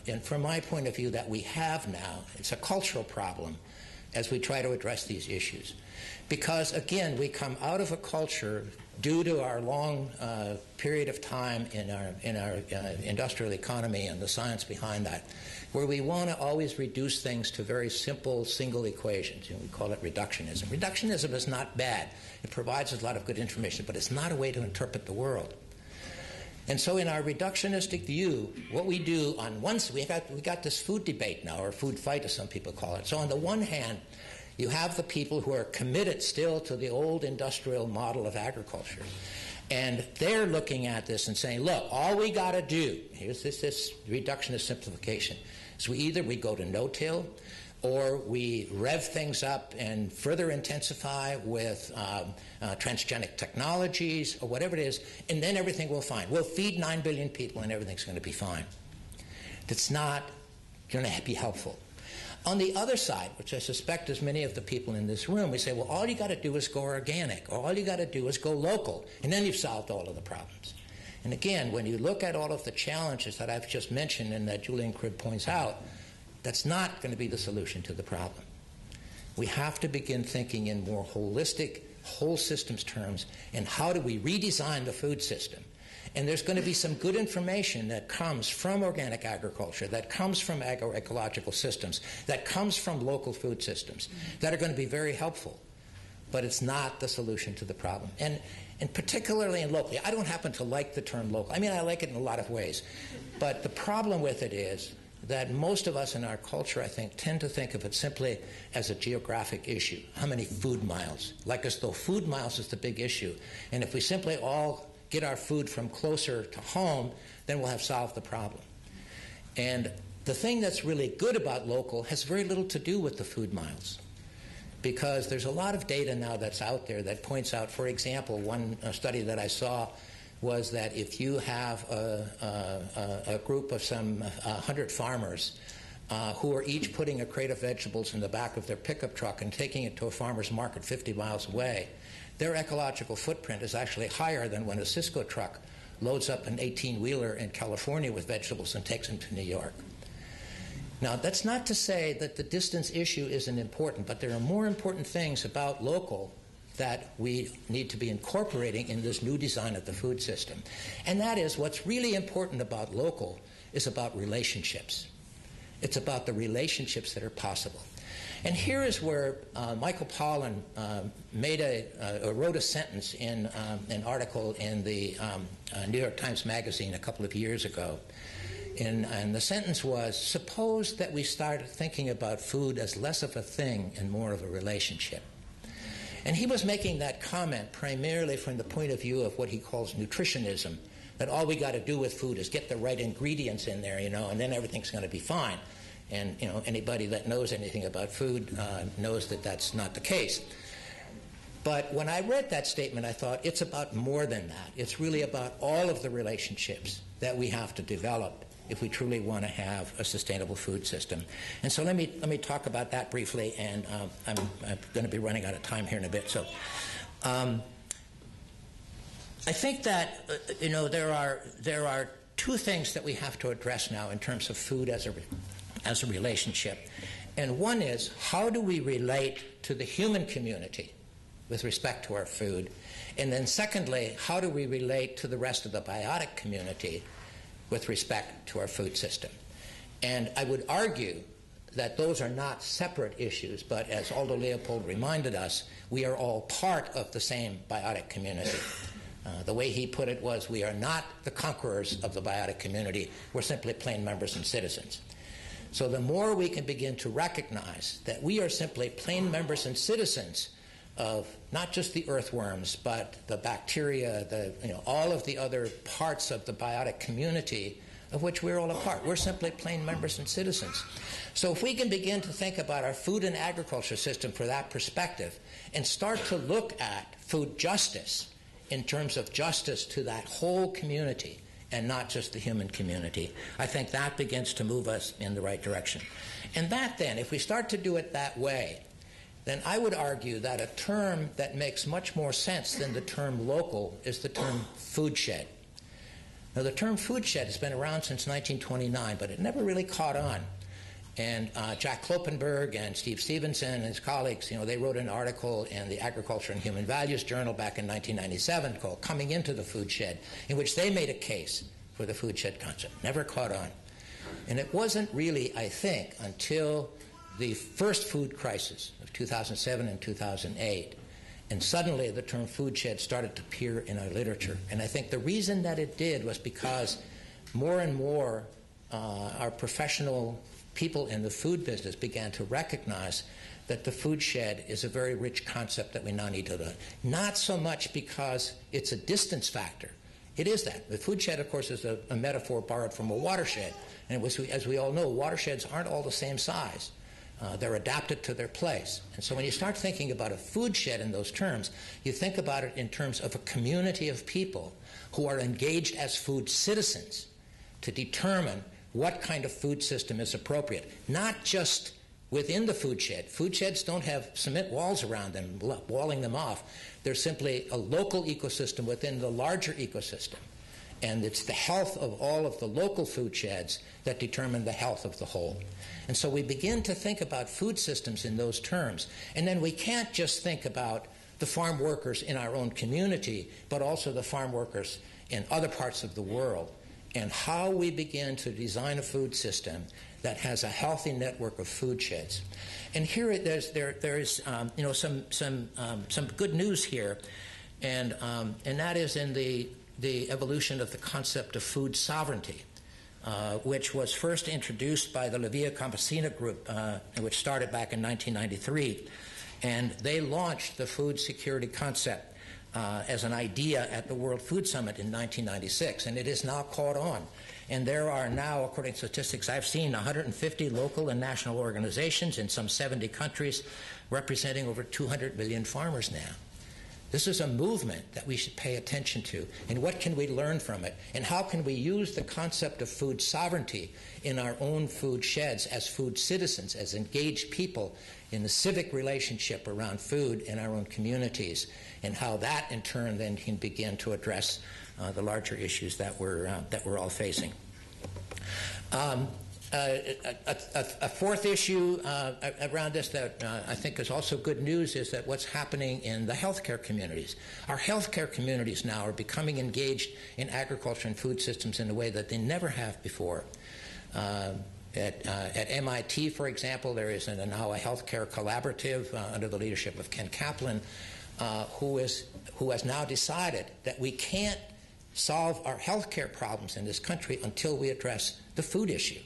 and from my point of view, that we have now, it's a cultural problem, as we try to address these issues. Because, again, we come out of a culture, due to our long period of time in our industrial economy and the science behind that, where we want to always reduce things to very simple single equations. We call it reductionism. Reductionism is not bad. It provides us a lot of good information, but it's not a way to interpret the world. And so in our reductionistic view, what we do on one side, we got this food debate now, or food fight as some people call it. So on the one hand, you have the people who are committed still to the old industrial model of agriculture. And they're looking at this and saying, look, all we got to do, here's this reductionist simplification, is we go to no-till, or we rev things up and further intensify with transgenic technologies or whatever it is, and then everything will be fine. We'll feed 9 billion people and everything's going to be fine. That's not going to be helpful. On the other side, which I suspect is many of the people in this room, we say, well, all you got to do is go organic, or all you got to do is go local, and then you've solved all of the problems. And again, when you look at all of the challenges that I've just mentioned and that Julian Cribb points out, that's not going to be the solution to the problem. We have to begin thinking in more holistic, whole systems terms, and how do we redesign the food system. And there's going to be some good information that comes from organic agriculture, that comes from agroecological systems, that comes from local food systems, that are going to be very helpful. But it's not the solution to the problem. And particularly in locally, I don't happen to like the term local. I mean, I like it in a lot of ways. But the problem with it is that most of us in our culture, I think, tend to think of it simply as a geographic issue. How many food miles? Like as though food miles is the big issue. And if we simply all get our food from closer to home, then we'll have solved the problem. And the thing that's really good about local has very little to do with the food miles, because there's a lot of data now that's out there that points out, for example, one study that I saw was that if you have a group of some 100 farmers who are each putting a crate of vegetables in the back of their pickup truck and taking it to a farmer's market 50 miles away, their ecological footprint is actually higher than when a Cisco truck loads up an 18-wheeler in California with vegetables and takes them to New York. Now, that's not to say that the distance issue isn't important, but there are more important things about local that we need to be incorporating in this new design of the food system. And that is, what's really important about local is about relationships. It's about the relationships that are possible. And here is where Michael Pollan wrote a sentence in an article in the New York Times Magazine a couple of years ago. And the sentence was, suppose that we started thinking about food as less of a thing and more of a relationship. And he was making that comment primarily from the point of view of what he calls nutritionism, that all we got to do with food is get the right ingredients in there, and then everything's going to be fine. And anybody that knows anything about food knows that that's not the case. But when I read that statement, I thought it's about more than that. It's really about all of the relationships that we have to develop if we truly want to have a sustainable food system. And so let me talk about that briefly, and I'm going to be running out of time here in a bit. So I think that there are two things that we have to address now in terms of food as a relationship. And one is, how do we relate to the human community with respect to our food? And then secondly, how do we relate to the rest of the biotic community with respect to our food system? And I would argue that those are not separate issues, but as Aldo Leopold reminded us, we are all part of the same biotic community. The way he put it was, we are not the conquerors of the biotic community, we're simply plain members and citizens. So the more we can begin to recognize that we are simply plain members and citizens of not just the earthworms, but the bacteria, all of the other parts of the biotic community of which we're all a part. We're simply plain members and citizens. So if we can begin to think about our food and agriculture system from that perspective and start to look at food justice in terms of justice to that whole community and not just the human community, I think that begins to move us in the right direction. And that then, if we start to do it that way, then I would argue that a term that makes much more sense than the term local is the term food shed. Now, the term food shed has been around since 1929, but it never really caught on. And Jack Kloppenberg and Steve Stevenson and his colleagues, they wrote an article in the Agriculture and Human Values Journal back in 1997 called Coming Into the Food Shed, in which they made a case for the food shed concept. Never caught on. And it wasn't really, I think, until the first food crisis of 2007 and 2008, and suddenly the term food shed started to appear in our literature. And I think the reason that it did was because more and more our professional people in the food business began to recognize that the food shed is a very rich concept that we now need to learn. Not so much because it's a distance factor. It is that. The food shed, of course, is a metaphor borrowed from a watershed. And as we all know, watersheds aren't all the same size. They're adapted to their place. And so when you start thinking about a food shed in those terms, you think about it in terms of a community of people who are engaged as food citizens to determine what kind of food system is appropriate, not just within the food shed. Food sheds don't have cement walls around them, walling them off. They're simply a local ecosystem within the larger ecosystem. And it's the health of all of the local food sheds that determine the health of the whole. And so we begin to think about food systems in those terms. And then we can't just think about the farm workers in our own community, but also the farm workers in other parts of the world, and how we begin to design a food system that has a healthy network of food sheds. And here there is some good news here, and that is in the evolution of the concept of food sovereignty, which was first introduced by the La Via Campesina group, which started back in 1993, and they launched the food security concept as an idea at the World Food Summit in 1996, and it is now caught on. And there are now, according to statistics I've seen, 150 local and national organizations in some 70 countries, representing over 200 million farmers now. This is a movement that we should pay attention to. And what can we learn from it? And how can we use the concept of food sovereignty in our own food sheds as food citizens, as engaged people in the civic relationship around food in our own communities, and how that in turn then can begin to address the larger issues that we're all facing. A fourth issue around this that I think is also good news is that what's happening in the healthcare communities. Our healthcare communities now are becoming engaged in agriculture and food systems in a way that they never have before. At MIT, for example, there is now a healthcare collaborative under the leadership of Ken Kaplan, who has now decided that we can't solve our healthcare problems in this country until we address the food issue,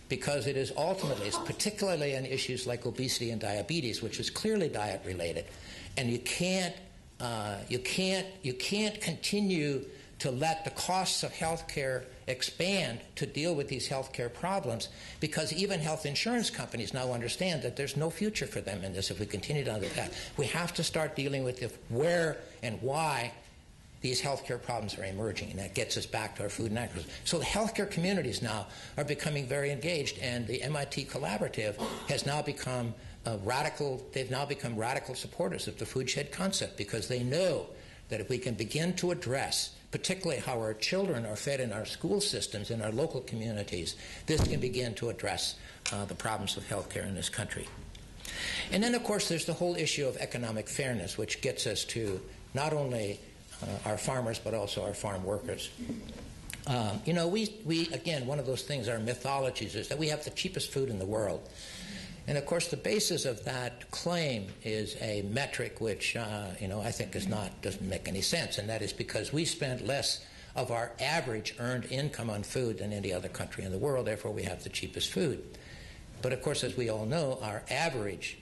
because it is ultimately, particularly in issues like obesity and diabetes, which is clearly diet related, and you can't continue to let the costs of healthcare expand to deal with these healthcare problems, because even health insurance companies now understand that there's no future for them in this if we continue down the path. We have to start dealing with where and why these healthcare problems are emerging, and that gets us back to our food and agriculture. So the healthcare communities now are becoming very engaged, and the MIT Collaborative has now become they've now become radical supporters of the food shed concept, because they know that if we can begin to address particularly how our children are fed in our school systems, in our local communities, this can begin to address the problems of healthcare in this country. And then, of course, there's the whole issue of economic fairness, which gets us to not only our farmers, but also our farm workers. We again, one of those things, our mythologies, is that we have the cheapest food in the world. And of course, the basis of that claim is a metric which, I think doesn't make any sense, and that is because we spend less of our average earned income on food than any other country in the world, therefore we have the cheapest food. But of course, as we all know, our average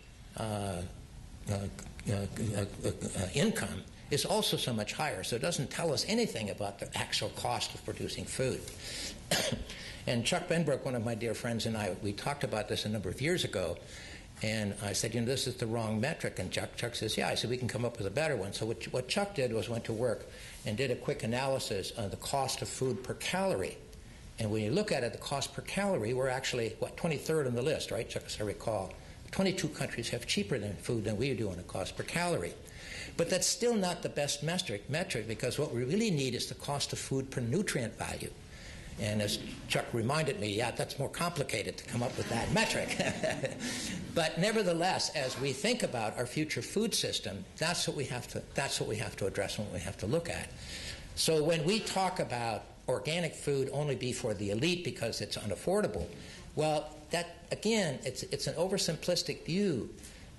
income is also so much higher, so it doesn't tell us anything about the actual cost of producing food. And Chuck Benbrook, one of my dear friends, and I, we talked about this a number of years ago, and I said, this is the wrong metric, and Chuck says, yeah. I said, we can come up with a better one. So what Chuck did was went to work and did a quick analysis on the cost of food per calorie. And when you look at it, the cost per calorie, we're actually, 23rd on the list, right, Chuck, as I recall. 22 countries have cheaper food than we do on a cost per calorie. But that's still not the best metric, because what we really need is the cost of food per nutrient value. And as Chuck reminded me, yeah, that's more complicated to come up with that metric. But nevertheless, as we think about our future food system, that's what we have to address and what we have to look at. So when we talk about organic food only be for the elite because it's unaffordable, well, that again, it's an oversimplistic view.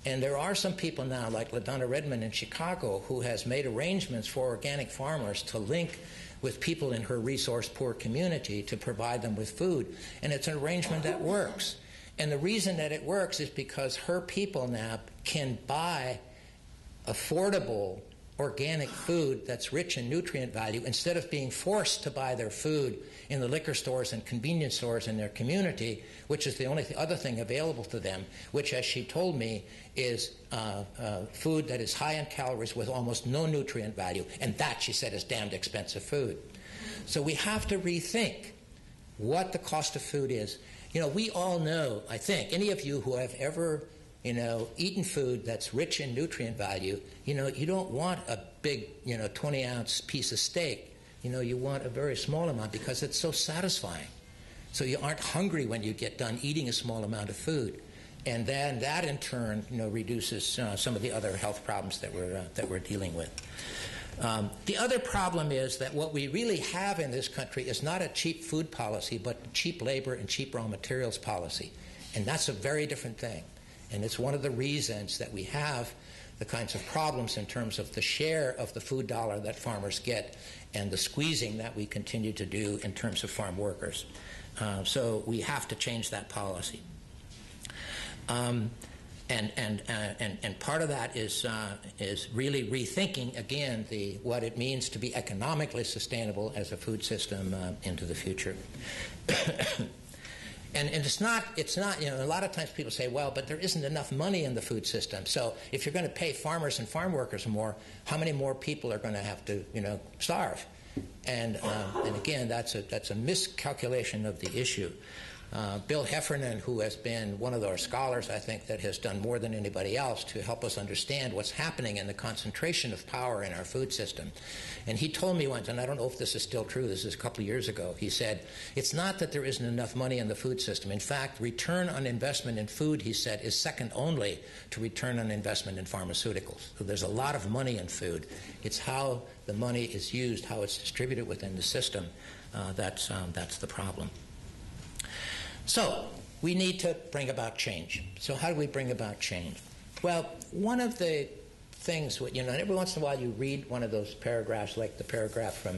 And there are some people now, like LaDonna Redmond in Chicago, who has made arrangements for organic farmers to link with people in her resource-poor community to provide them with food. And it's an arrangement that works. And the reason that it works is because her people now can buy affordable organic food that's rich in nutrient value instead of being forced to buy their food in the liquor stores and convenience stores in their community, which is the only other thing available to them, which, as she told me, is food that is high in calories with almost no nutrient value. And that, she said, is damned expensive food. So we have to rethink what the cost of food is. You know, we all know, I think, any of you who have ever eaten food that's rich in nutrient value, you don't want a big, 20-ounce piece of steak. You want a very small amount because it's so satisfying. So you aren't hungry when you get done eating a small amount of food. And then that, in turn, reduces some of the other health problems that we're dealing with. The other problem is that what we really have in this country is not a cheap food policy, but cheap labor and cheap raw materials policy. And that's a very different thing. And it's one of the reasons that we have the kinds of problems in terms of the share of the food dollar that farmers get and the squeezing that we continue to do in terms of farm workers. So we have to change that policy. And part of that is really rethinking, again, what it means to be economically sustainable as a food system into the future. And it's not, a lot of times people say, well, but there isn't enough money in the food system. So if you're going to pay farmers and farm workers more, how many more people are going to have to, starve? And again, that's a miscalculation of the issue. Bill Heffernan, who has been one of our scholars, I think, that has done more than anybody else to help us understand what's happening in the concentration of power in our food system. And he told me once, and I don't know if this is still true, this is a couple of years ago, he said, it's not that there isn't enough money in the food system. In fact, return on investment in food, he said, is second only to return on investment in pharmaceuticals. So there's a lot of money in food. It's how the money is used, how it's distributed within the system, that's the problem. So we need to bring about change. So how do we bring about change? Well, one of the things, every once in a while you read one of those paragraphs, like the paragraph from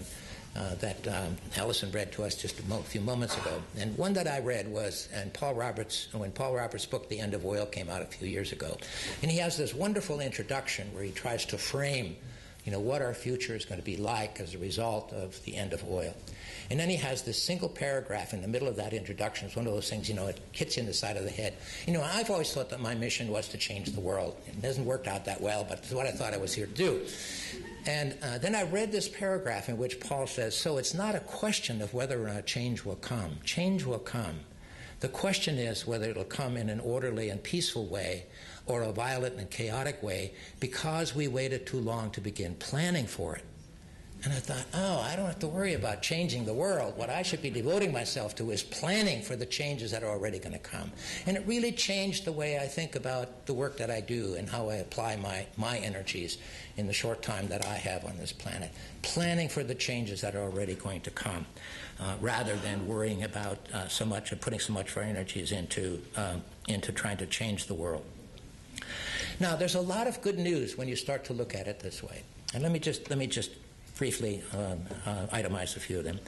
that Allison read to us just a few moments ago. And one that I read was, when Paul Roberts' book, The End of Oil, came out a few years ago. And he has this wonderful introduction where he tries to frame what our future is going to be like as a result of the end of oil. And then he has this single paragraph in the middle of that introduction. It's one of those things, it hits you in the side of the head. I've always thought that my mission was to change the world. It hasn't worked out that well, but it's what I thought I was here to do. And then I read this paragraph in which Paul says, so it's not a question of whether or not change will come. Change will come. The question is whether it'll come in an orderly and peaceful way or a violent and chaotic way because we waited too long to begin planning for it. And I thought, I don't have to worry about changing the world. What I should be devoting myself to is planning for the changes that are already going to come. And it really changed the way I think about the work that I do and how I apply my energies in the short time that I have on this planet. Planning for the changes that are already going to come, rather than worrying about so much and putting so much of our energies into trying to change the world. Now, there's a lot of good news when you start to look at it this way. And let me just briefly itemize a few of them.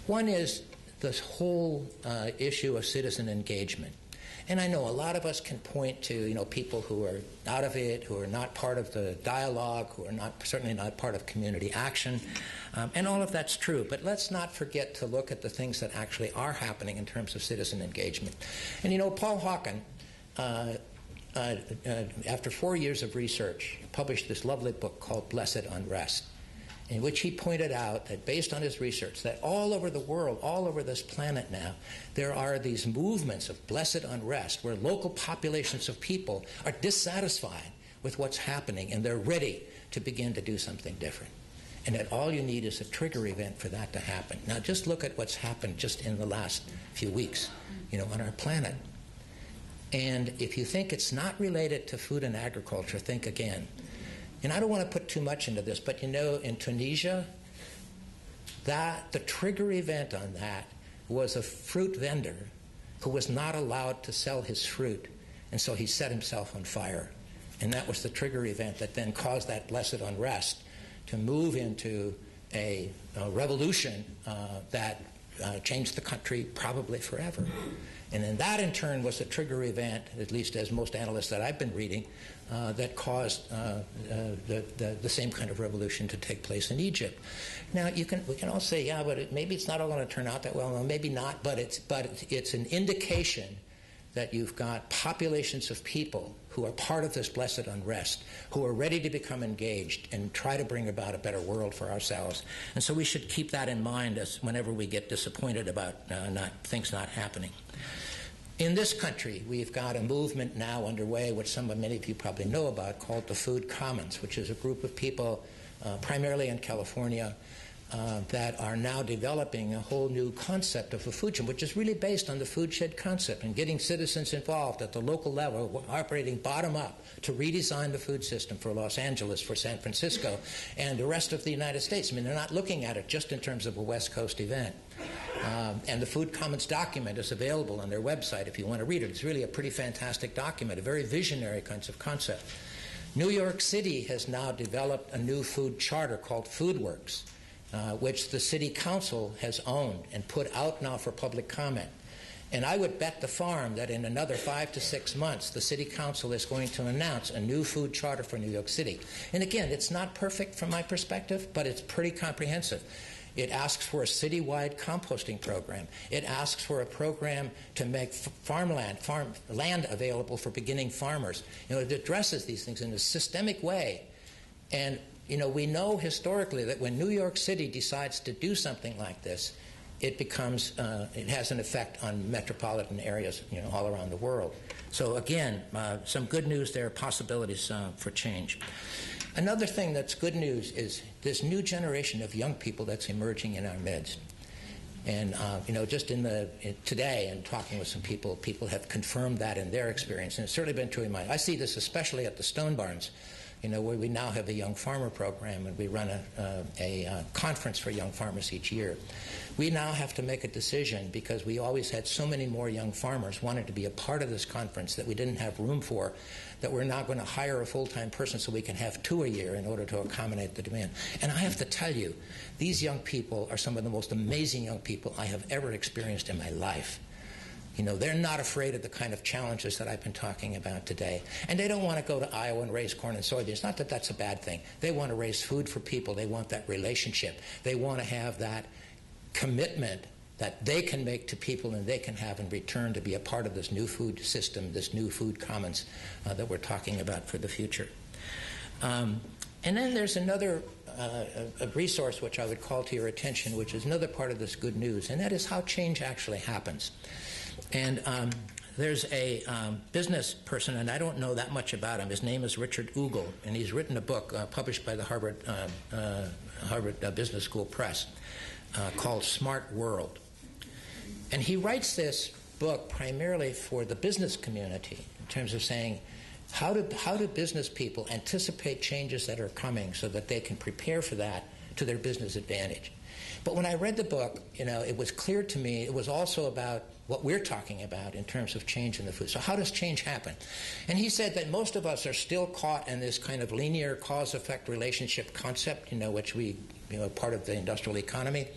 One is this whole issue of citizen engagement. And I know a lot of us can point to people who are out of it, who are not part of the dialogue, who are certainly not part of community action, and all of that's true. But let's not forget to look at the things that actually are happening in terms of citizen engagement. And Paul Hawken, after 4 years of research, published this lovely book called Blessed Unrest, in which he pointed out that based on his research that all over the world, all over this planet now, there are these movements of blessed unrest where local populations of people are dissatisfied with what's happening and they're ready to begin to do something different. and that all you need is a trigger event for that to happen. Now just look at what's happened just in the last few weeks, on our planet. And if you think it's not related to food and agriculture, think again. And I don't want to put too much into this, but in Tunisia, the trigger event on that was a fruit vendor who was not allowed to sell his fruit, and so he set himself on fire. And that was the trigger event that then caused that blessed unrest to move into a revolution that changed the country probably forever. And then that in turn was a trigger event, at least as most analysts that I've been reading, that caused the same kind of revolution to take place in Egypt. Now we can all say, yeah, but maybe it's not all going to turn out that well. No, maybe not, but it's an indication that you've got populations of people who are part of this blessed unrest, who are ready to become engaged and try to bring about a better world for ourselves. And so we should keep that in mind whenever we get disappointed about things not happening. In this country, we've got a movement now underway, which many of you probably know about, called the Food Commons, which is a group of people primarily in California that are now developing a whole new concept of a food chain, which is really based on the food shed concept and getting citizens involved at the local level, operating bottom up to redesign the food system for Los Angeles, for San Francisco, and the rest of the United States. I mean, they're not looking at it just in terms of a West Coast event. And the Food Commons document is available on their website if you want to read it. It's really a pretty fantastic document, a very visionary kinds of concept. New York City has now developed a new food charter called FoodWorks, which the city council has owned and put out now for public comment. And I would bet the farm that in another 5 to 6 months, the city council is going to announce a new food charter for New York City. And again, it's not perfect from my perspective, but it's pretty comprehensive. It asks for a citywide composting program. It asks for a program to make land available for beginning farmers. It addresses these things in a systemic way. And we know historically that when New York City decides to do something like this, it has an effect on metropolitan areas, all around the world. So again, some good news there, possibilities for change. Another thing that's good news is this new generation of young people that's emerging in our midst. And just today and talking with some people have confirmed that in their experience, and it's certainly been true in mine. I see this especially at the Stone Barns, where we now have a young farmer program, and we run a conference for young farmers each year. We now have to make a decision, because we always had so many more young farmers wanting to be a part of this conference that we didn't have room for, that we're now going to hire a full-time person so we can have 2 a year in order to accommodate the demand. And I have to tell you, these young people are some of the most amazing young people I have ever experienced in my life. They're not afraid of the kind of challenges that I've been talking about today. And they don't want to go to Iowa and raise corn and soybeans. Not that that's a bad thing. They want to raise food for people. They want that relationship. They want to have that commitment that they can make to people and they can have in return to be a part of this new food system, this new food commons that we're talking about for the future. And then there's another a resource which I would call to your attention, which is another part of this good news, and that is how change actually happens. And there's a business person, and I don't know that much about him. His name is Richard Ugal, and he's written a book published by the Harvard Business School Press called Smart World. And he writes this book primarily for the business community in terms of saying, how do business people anticipate changes that are coming so that they can prepare for that to their business advantage? But when I read the book, it was clear to me it was also about what we're talking about in terms of change in the food. So how does change happen? And he said that most of us are still caught in this kind of linear cause-effect relationship concept, which we, part of the industrial economy.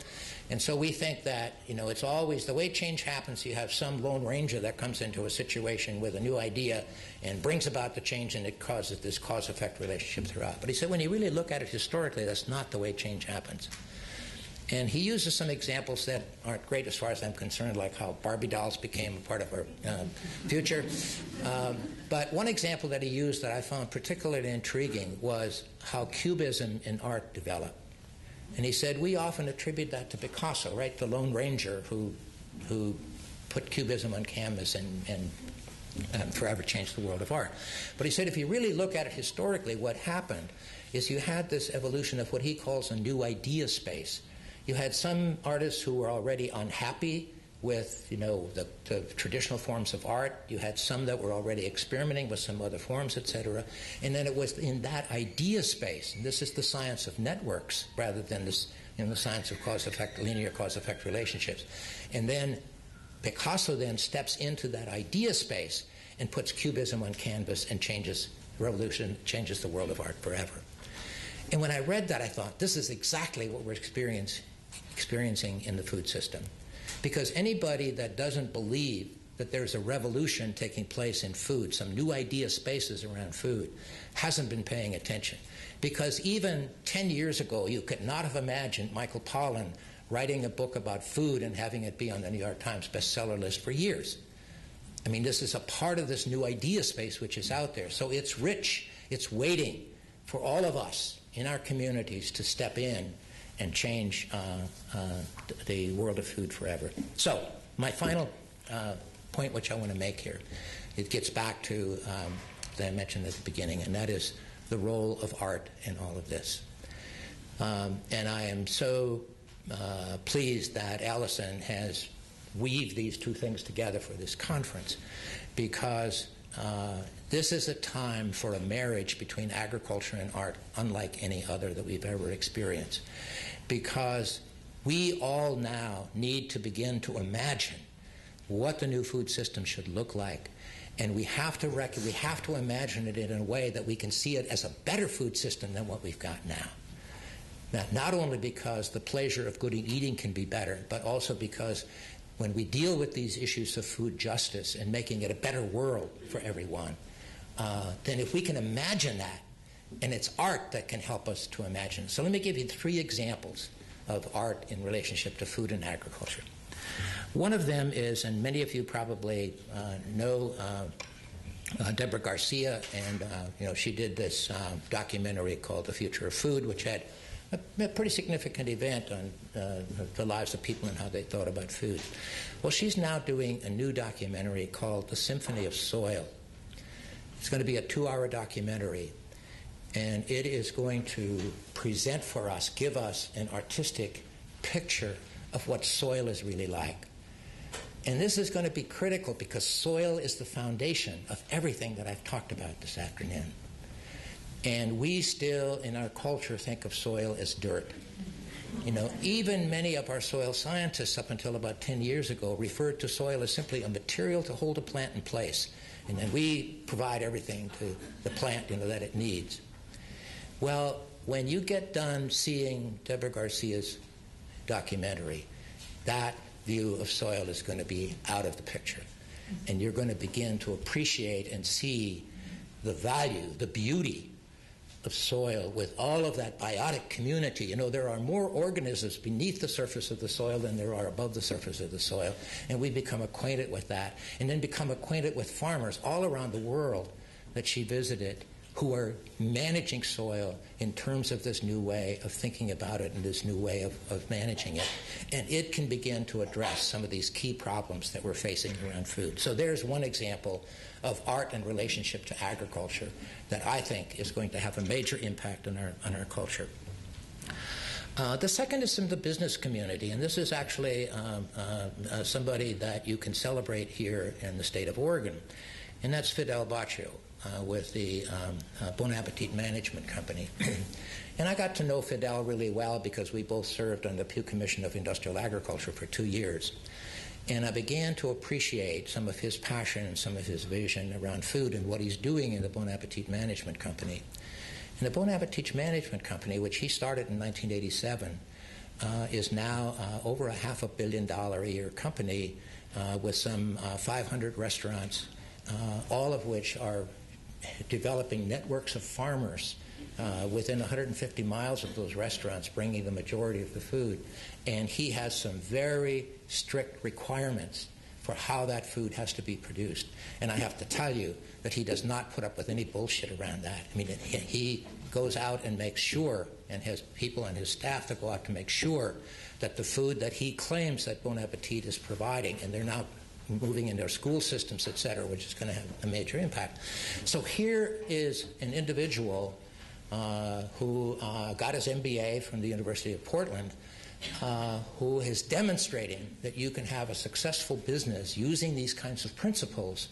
And so we think that, it's always the way change happens. You have some lone ranger that comes into a situation with a new idea and brings about the change, and it causes this cause-effect relationship throughout. But he said when you really look at it historically, that's not the way change happens. And he uses some examples that aren't great as far as I'm concerned, like how Barbie dolls became a part of our future. But one example that he used that I found particularly intriguing was how Cubism in art developed. And he said, we often attribute that to Picasso, right? The Lone Ranger who put Cubism on canvas and and forever changed the world of art. But he said if you really look at it historically, what happened is you had this evolution of what he calls a new idea space. You had some artists who were already unhappy with, the traditional forms of art. You had some that were already experimenting with some other forms, etc. And then it was in that idea space, and this is the science of networks rather than this, the science of cause-effect, linear cause-effect relationships. And then Picasso then steps into that idea space and puts cubism on canvas and changes the world of art forever. And when I read that, I thought, this is exactly what we're experiencing in the food system. Because anybody that doesn't believe that there's a revolution taking place in food, some new idea spaces around food, hasn't been paying attention. Because even 10 years ago, you could not have imagined Michael Pollan writing a book about food and having it be on the New York Times bestseller list for years. I mean, this is a part of this new idea space which is out there. So it's rich. It's waiting for all of us in our communities to step in and change the world of food forever. So my final point which I want to make here, it gets back to that I mentioned at the beginning, and that is the role of art in all of this. And I am so pleased that Allison has weaved these two things together for this conference, because this is a time for a marriage between agriculture and art unlike any other that we've ever experienced. Because we all now need to begin to imagine what the new food system should look like. And we have to imagine it in a way that we can see it as a better food system than what we've got now. Now, not only because the pleasure of good eating can be better, but also because when we deal with these issues of food justice and making it a better world for everyone, then if we can imagine that, and it's art that can help us to imagine. So let me give you 3 examples of art in relationship to food and agriculture. One of them is, and many of you probably know Deborah Garcia, and she did this documentary called The Future of Food, which had a pretty significant event on the lives of people and how they thought about food. Well, she's now doing a new documentary called The Symphony of Soil. It's going to be a 2-hour documentary, and it is going to present for us, give us an artistic picture of what soil is really like. And this is going to be critical because soil is the foundation of everything that I've talked about this afternoon. And we still, in our culture, think of soil as dirt. Even many of our soil scientists up until about 10 years ago referred to soil as simply a material to hold a plant in place. And then we provide everything to the plant that it needs. Well, when you get done seeing Deborah Garcia's documentary, that view of soil is going to be out of the picture. And you're going to begin to appreciate and see the value, the beauty of soil with all of that biotic community. There are more organisms beneath the surface of the soil than there are above the surface of the soil. And we become acquainted with that. And then become acquainted with farmers all around the world that she visited who are managing soil in terms of this new way of thinking about it and this new way of managing it. And it can begin to address some of these key problems that we're facing around food. So there's one example of art in relationship to agriculture that I think is going to have a major impact on our culture. The second is from the business community, and this is actually somebody that you can celebrate here in the state of Oregon, and that's Fidel Baccio with the Bon Appetit Management Company. And I got to know Fidel really well because we both served on the Pew Commission of Industrial Agriculture for 2 years. And I began to appreciate some of his passion and some of his vision around food and what he's doing in the Bon Appetit Management Company. And the Bon Appetit Management Company, which he started in 1987, is now over a $500 million a year company with some 500 restaurants, all of which are developing networks of farmers within 150 miles of those restaurants, bringing the majority of the food. And he has some very strict requirements for how that food has to be produced. And I have to tell you that he does not put up with any bullshit around that. I mean, he goes out and makes sure, and has people and his staff that go out to make sure that the food that he claims that Bon Appetit is providing, and they're now moving in their school systems, et cetera, which is going to have a major impact. So here is an individual who got his MBA from the University of Portland, who is demonstrating that you can have a successful business using these kinds of principles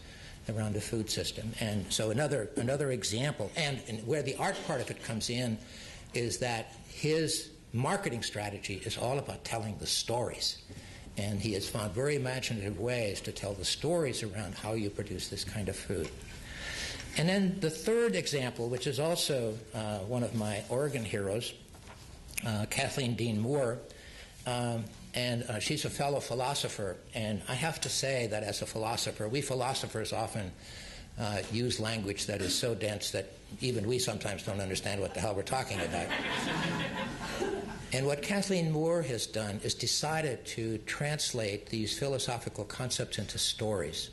around the food system. And so another example, and where the art part of it comes in, is that his marketing strategy is all about telling the stories. And he has found very imaginative ways to tell the stories around how you produce this kind of food. And then the third example, which is also one of my Oregon heroes, Kathleen Dean Moore, and she's a fellow philosopher. And I have to say that as a philosopher, we philosophers often use language that is so dense that even we sometimes don't understand what the hell we're talking about. And what Kathleen Moore has done is decided to translate these philosophical concepts into stories.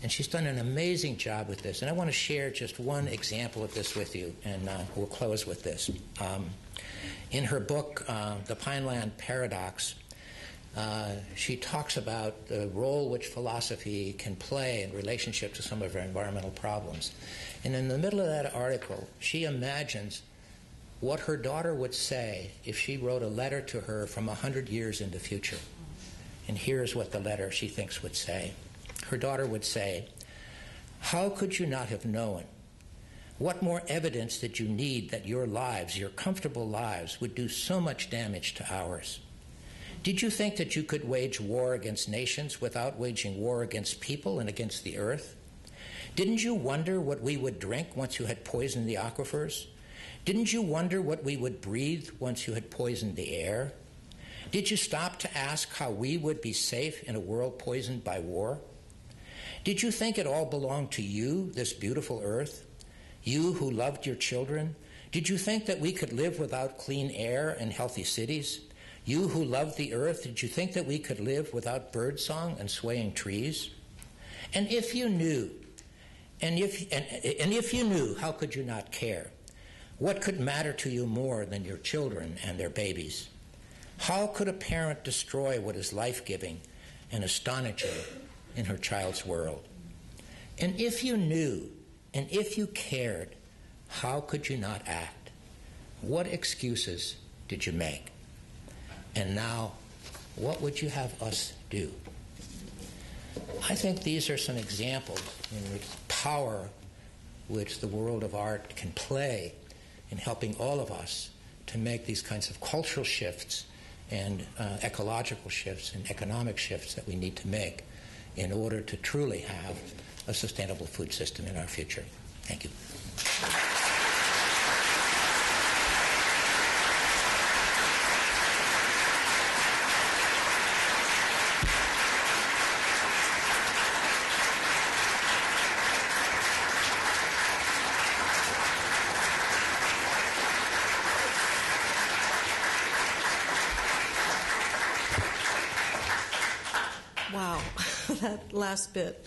And she's done an amazing job with this. And I want to share just one example of this with you, and we'll close with this. In her book, The Pineland Paradox, she talks about the role which philosophy can play in relationship to some of our environmental problems. And in the middle of that article, she imagines what her daughter would say if she wrote a letter to her from 100 years in the future. And here's what the letter she thinks would say. Her daughter would say, "How could you not have known? What more evidence did you need that your lives, your comfortable lives, would do so much damage to ours? Did you think that you could wage war against nations without waging war against people and against the earth? Didn't you wonder what we would drink once you had poisoned the aquifers? Didn't you wonder what we would breathe once you had poisoned the air? Did you stop to ask how we would be safe in a world poisoned by war? Did you think it all belonged to you, this beautiful earth? You who loved your children? Did you think that we could live without clean air and healthy cities? You who loved the earth, did you think that we could live without birdsong and swaying trees? And if you knew, if you knew, how could you not care? What could matter to you more than your children and their babies? How could a parent destroy what is life-giving and astonishing in her child's world? And if you knew, and if you cared, how could you not act? What excuses did you make? And now, what would you have us do? I think these are some examples in which power which the world of art can play in helping all of us to make these kinds of cultural shifts and ecological shifts and economic shifts that we need to make in order to truly have a sustainable food system in our future. Thank you. Wow, that last bit.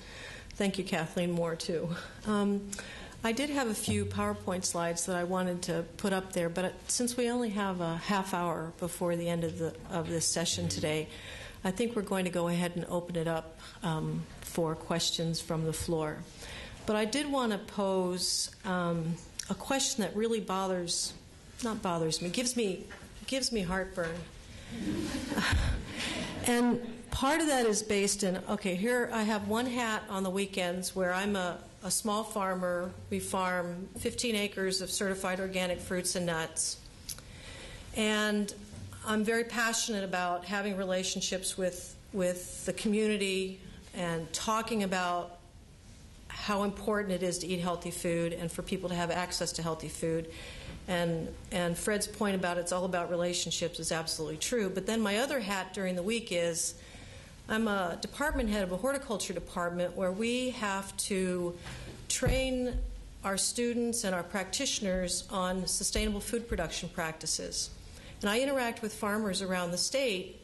Thank you, Kathleen Moore, too. I did have a few PowerPoint slides that I wanted to put up there, but since we only have a half hour before the end of this session today, I think we're going to go ahead and open it up for questions from the floor. But I did want to pose a question that really gives me heartburn. And part of that is based in, okay, here I have one hat on the weekends where I'm a small farmer. We farm 15 acres of certified organic fruits and nuts. And I'm very passionate about having relationships with the community and talking about how important it is to eat healthy food and for people to have access to healthy food. And Fred's point about it's all about relationships is absolutely true. But then my other hat during the week is I'm a department head of a horticulture department where we have to train our students and our practitioners on sustainable food production practices. And I interact with farmers around the state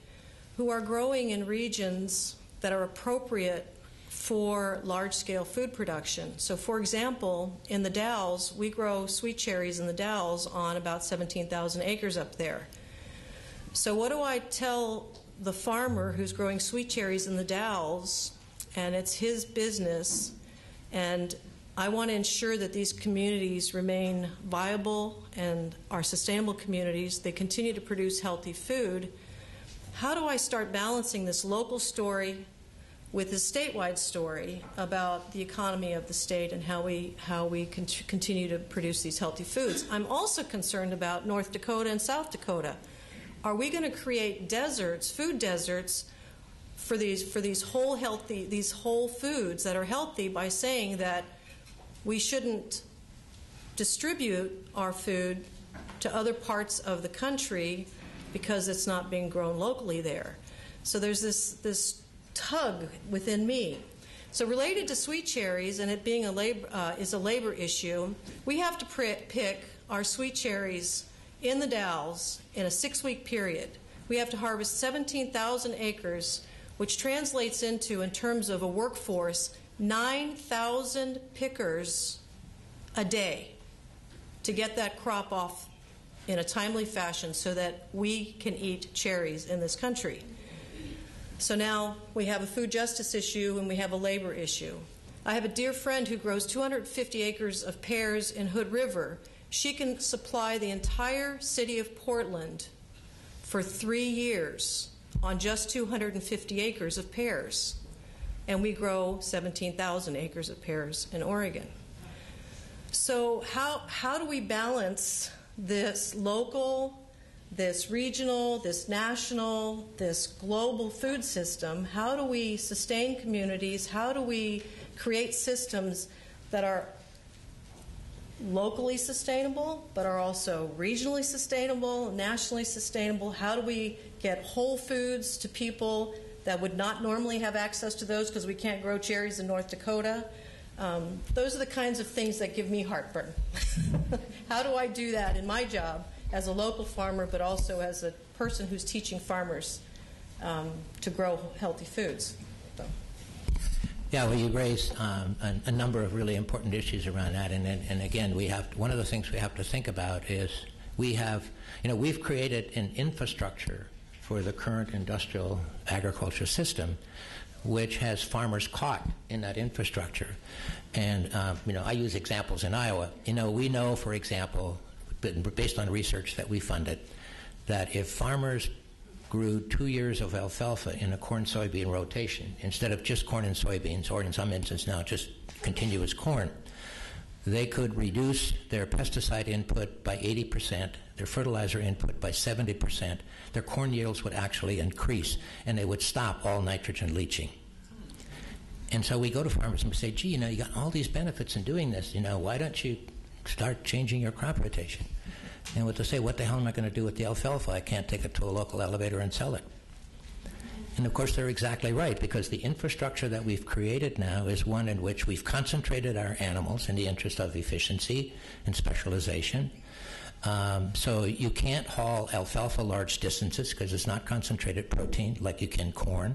who are growing in regions that are appropriate for large-scale food production. So, for example, in the Dalles, we grow sweet cherries in the Dalles on about 17,000 acres up there. So what do I tell the farmer who's growing sweet cherries in the Dalles and it's his business, and I want to ensure that these communities remain viable and are sustainable communities. They continue to produce healthy food. How do I start balancing this local story with the statewide story about the economy of the state and how we continue to produce these healthy foods? I'm also concerned about North Dakota and South Dakota. Are we going to create deserts, food deserts, for these whole foods that are healthy by saying that we shouldn't distribute our food to other parts of the country because it's not being grown locally there? So there's this tug within me. So related to sweet cherries and it being a labor issue, we have to pick our sweet cherries in the Dalles in a 6-week period. We have to harvest 17,000 acres, which translates into, in terms of a workforce, 9,000 pickers a day to get that crop off in a timely fashion so that we can eat cherries in this country. So now we have a food justice issue and we have a labor issue. I have a dear friend who grows 250 acres of pears in Hood River. She can supply the entire city of Portland for 3 years on just 250 acres of pears. And we grow 17,000 acres of pears in Oregon. So how do we balance this local, this regional, this national, this global food system? How do we sustain communities? How do we create systems that are locally sustainable but are also regionally sustainable, nationally sustainable? How do we get whole foods to people that would not normally have access to those because we can't grow cherries in North Dakota? Those are the kinds of things that give me heartburn. How do I do that in my job as a local farmer, but also as a person who's teaching farmers to grow healthy foods? So. Yeah, well, you raised a number of really important issues around that, and again, one of the things we have to think about is we've created an infrastructure for the current industrial agriculture system, which has farmers caught in that infrastructure. And I use examples in Iowa. We know, for example, based on research that we funded, that if farmers grew 2 years of alfalfa in a corn-soybean rotation, instead of just corn and soybeans, or in some instances now just continuous corn, they could reduce their pesticide input by 80%, their fertilizer input by 70%, their corn yields would actually increase, and they would stop all nitrogen leaching. And so we go to farmers and we say, gee, you got all these benefits in doing this, why don't you start changing your crop rotation? And what they say, what the hell am I going to do with the alfalfa? I can't take it to a local elevator and sell it. And of course they're exactly right, because the infrastructure that we've created now is one in which we've concentrated our animals in the interest of efficiency and specialization. So you can't haul alfalfa large distances because it's not concentrated protein like you can corn.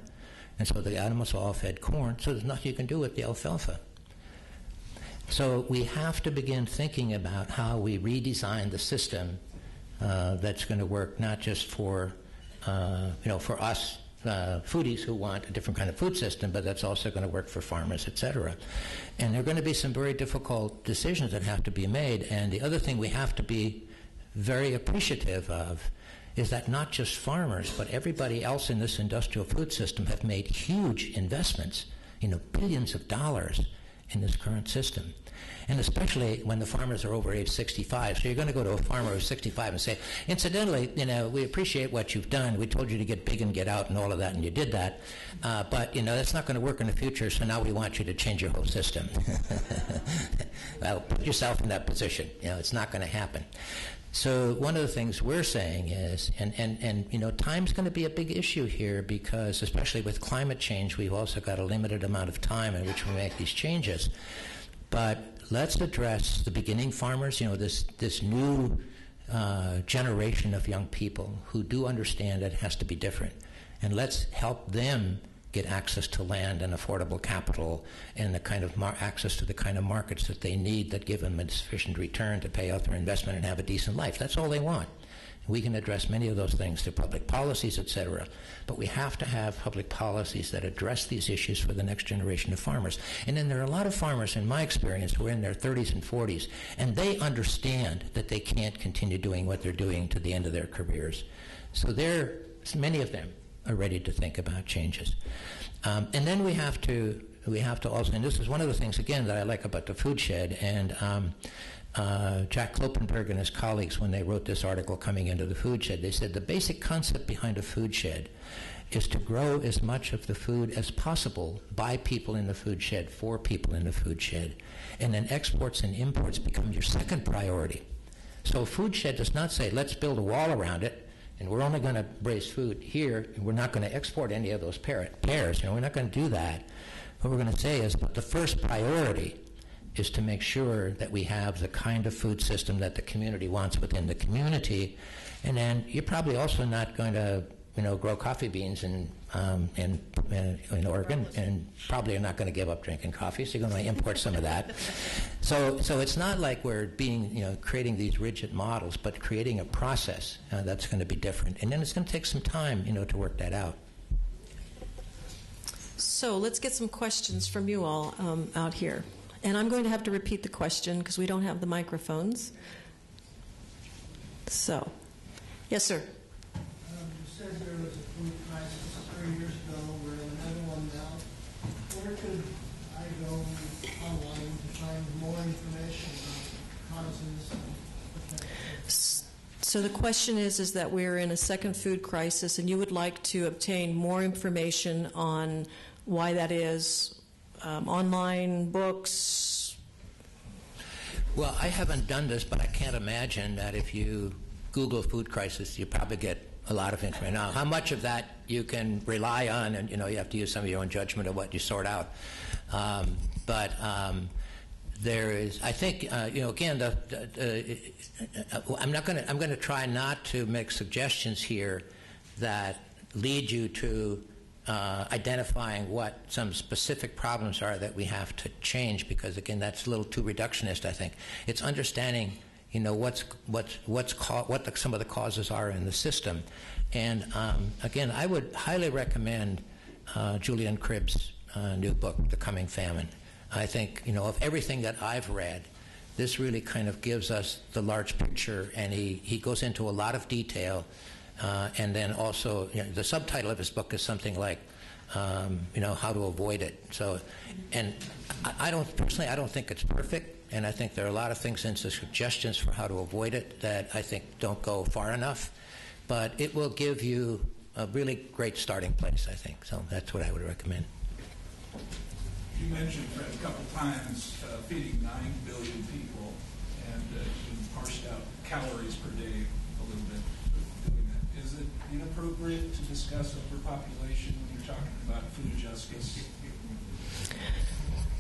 And so the animals are all fed corn, so there's nothing you can do with the alfalfa. So we have to begin thinking about how we redesign the system that's going to work not just for us foodies who want a different kind of food system, but that's also going to work for farmers, et cetera. And there are going to be some very difficult decisions that have to be made. And the other thing we have to be very appreciative of is that not just farmers, but everybody else in this industrial food system have made huge investments, billions of dollars in this current system. And especially when the farmers are over age 65. So you're going to go to a farmer who's 65 and say, incidentally, we appreciate what you've done. We told you to get big and get out and all of that, and you did that. But, that's not going to work in the future, so now we want you to change your whole system. Well, put yourself in that position. It's not going to happen. So one of the things we're saying is, and time's going to be a big issue here, because especially with climate change, we've also got a limited amount of time in which we make these changes. But let's address the beginning farmers, this new generation of young people who do understand that it has to be different. And let's help them get access to land and affordable capital and the kind of access to the kind of markets that they need that give them a sufficient return to pay out their investment and have a decent life. That's all they want. We can address many of those things through public policies, et cetera, but we have to have public policies that address these issues for the next generation of farmers. And then there are a lot of farmers, in my experience, who are in their 30s and 40s, and they understand that they can't continue doing what they're doing to the end of their careers. So many of them are ready to think about changes. And then we have to also, and this is one of the things, again, that I like about the food shed, and Jack Kloppenberg and his colleagues, when they wrote this article coming into the food shed, they said the basic concept behind a food shed is to grow as much of the food as possible by people in the food shed, for people in the food shed, and then exports and imports become your second priority. So a food shed does not say, let's build a wall around it, and we're only going to raise food here, and we're not going to export any of those pears. We're not going to do that. What we're going to say is, but the first priority is to make sure that we have the kind of food system that the community wants within the community. And then you're probably also not going to, grow coffee beans in Oregon, and probably are not going to give up drinking coffee, so you're going to import some of that. So it's not like we're creating these rigid models, but creating a process that's going to be different. And then it's going to take some time, to work that out. So let's get some questions from you all out here. And I'm going to have to repeat the question because we don't have the microphones. So, yes, sir. You said there was a food crisis 3 years ago. We're in another one now. Where could I go online to find more information about causes and effects? So the question is that we're in a second food crisis, and you would like to obtain more information on why that is. Online, books? Well, I haven't done this, but I can't imagine that if you Google food crisis, you probably get a lot of information. Now, how much of that you can rely on, and you have to use some of your own judgment of what you sort out. But there is, I think, again, I'm going to try not to make suggestions here that lead you to identifying what some specific problems are that we have to change, because again, that's a little too reductionist. I think it's understanding, what some of the causes are in the system, and again, I would highly recommend Julian Cribb's new book, The Coming Famine. I think of everything that I've read, this really kind of gives us the large picture, and he goes into a lot of detail. And then also, the subtitle of his book is something like, how to avoid it. So, and I don't think it's perfect, and I think there are a lot of things in the suggestions for how to avoid it that I think don't go far enough, but it will give you a really great starting place, I think. So that's what I would recommend. You mentioned, Fred, a couple times feeding 9 billion people, and you parsed out calories per day a little bit. Is it inappropriate to discuss overpopulation when you're talking about food justice?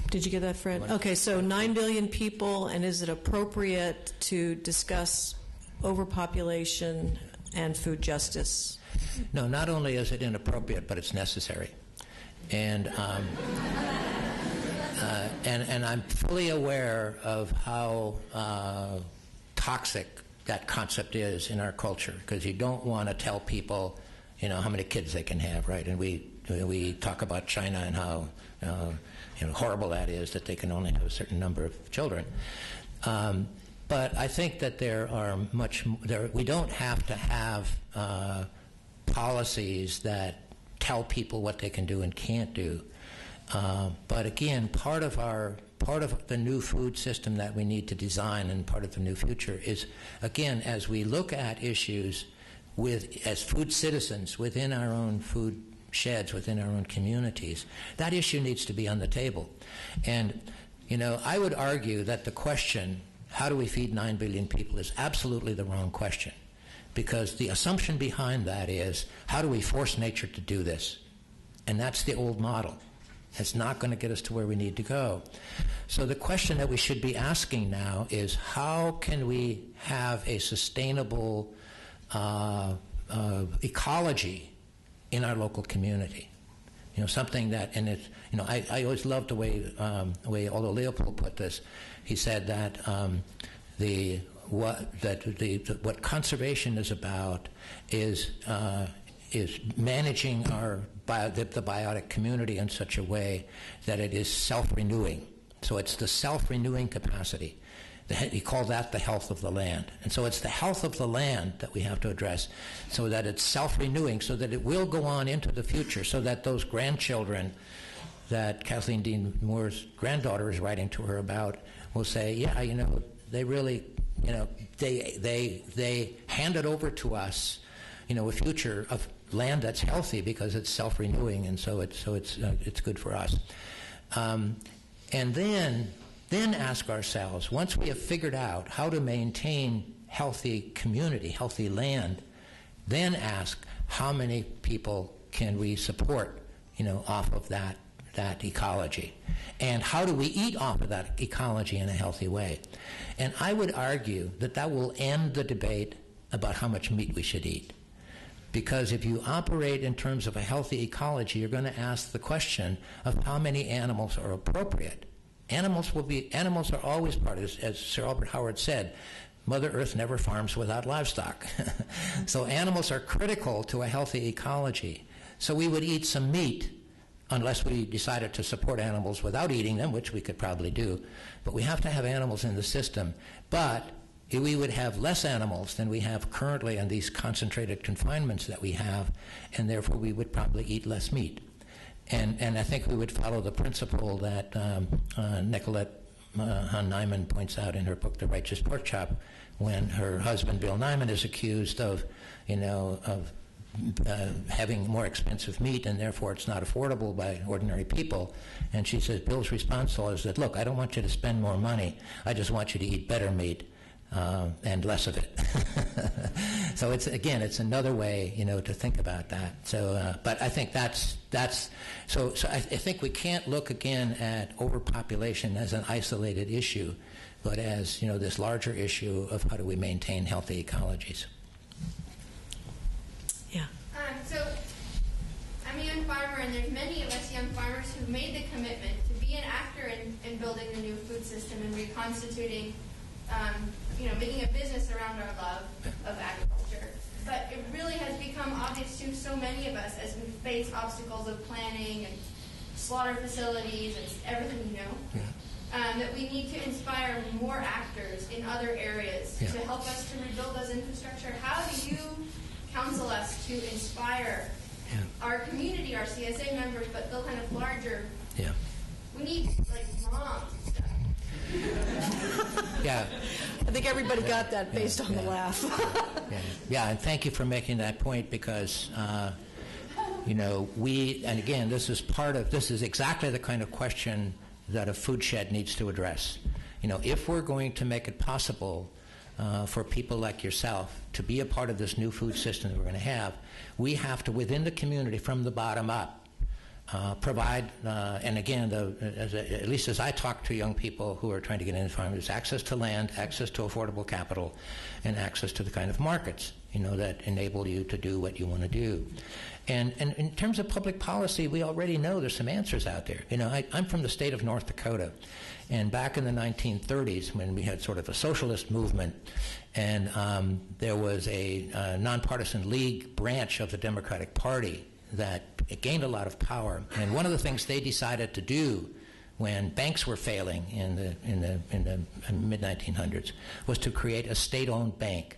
Did you get that, Fred? Okay, so 9 billion people, and is it appropriate to discuss overpopulation and food justice? No, not only is it inappropriate, but it's necessary. And and I'm fully aware of how toxic that concept is in our culture, because you don't want to tell people, how many kids they can have, right? And we talk about China and how horrible that is, that they can only have a certain number of children. But I think that we don't have to have policies that tell people what they can do and can't do. But again, part of the new food system that we need to design, and part of the new future, is, again, as we look at issues as food citizens within our own food sheds, within our own communities, that issue needs to be on the table. And, I would argue that the question, how do we feed 9 billion people, is absolutely the wrong question, because the assumption behind that is, how do we force nature to do this? And that's the old model. It's not going to get us to where we need to go. So the question that we should be asking now is, how can we have a sustainable ecology in our local community? something that, and it's, I always loved the way although Leopold put this, he said that what conservation is about is managing the biotic community in such a way that it is self-renewing. So it's the self-renewing capacity. He called that the health of the land. And so it's the health of the land that we have to address, so that it's self-renewing, so that it will go on into the future, so that those grandchildren that Kathleen Dean Moore's granddaughter is writing to her about will say, yeah, they really, they handed over to us, a future of land that's healthy because it's self-renewing, and so it's good for us. And then ask ourselves, once we have figured out how to maintain healthy community, healthy land, then ask how many people can we support, off of that ecology, and how do we eat off of that ecology in a healthy way. And I would argue that will end the debate about how much meat we should eat. Because if you operate in terms of a healthy ecology, you're going to ask the question of how many animals are appropriate. Animals are always part of this, as Sir Albert Howard said, Mother Earth never farms without livestock. So animals are critical to a healthy ecology. So we would eat some meat, unless we decided to support animals without eating them, which we could probably do. But we have to have animals in the system. But we would have less animals than we have currently in these concentrated confinements that we have, and therefore we would probably eat less meat. And I think we would follow the principle that Nicolette Hahn Nyman points out in her book, The Righteous Pork Chop, when her husband, Bill Nyman, is accused of having more expensive meat, and therefore it's not affordable by ordinary people. And she says, Bill's response is that, look, I don't want you to spend more money. I just want you to eat better meat and less of it. So it's another way, to think about that. So, but I think so I think we can't look again at overpopulation as an isolated issue, but as, this larger issue of how do we maintain healthy ecologies. Yeah. So I'm a young farmer, and there's many of us young farmers who've made the commitment to be an actor in building the new food system and reconstituting, making a business around our love of agriculture. But it really has become obvious to so many of us as we face obstacles of planning and slaughter facilities and everything that we need to inspire more actors in other areas to help us to rebuild those infrastructure. How do you counsel us to inspire our community, our CSA members, but the kind of larger? Yeah. We need moms and stuff. Yeah. I think everybody got that based on the laugh. And thank you for making that point, because and again, this is exactly the kind of question that a food shed needs to address. If we're going to make it possible for people like yourself to be a part of this new food system that we're going to have, we have to, within the community, from the bottom up, provide, and again, at least as I talk to young people who are trying to get into farming, there's access to land, access to affordable capital, and access to the kind of markets, that enable you to do what you want to do. And in terms of public policy, we already know there's some answers out there. I'm from the state of North Dakota, and back in the 1930s, when we had sort of a socialist movement, and there was a nonpartisan league branch of the Democratic Party that gained a lot of power. And one of the things they decided to do when banks were failing in the mid-1900s was to create a state-owned bank.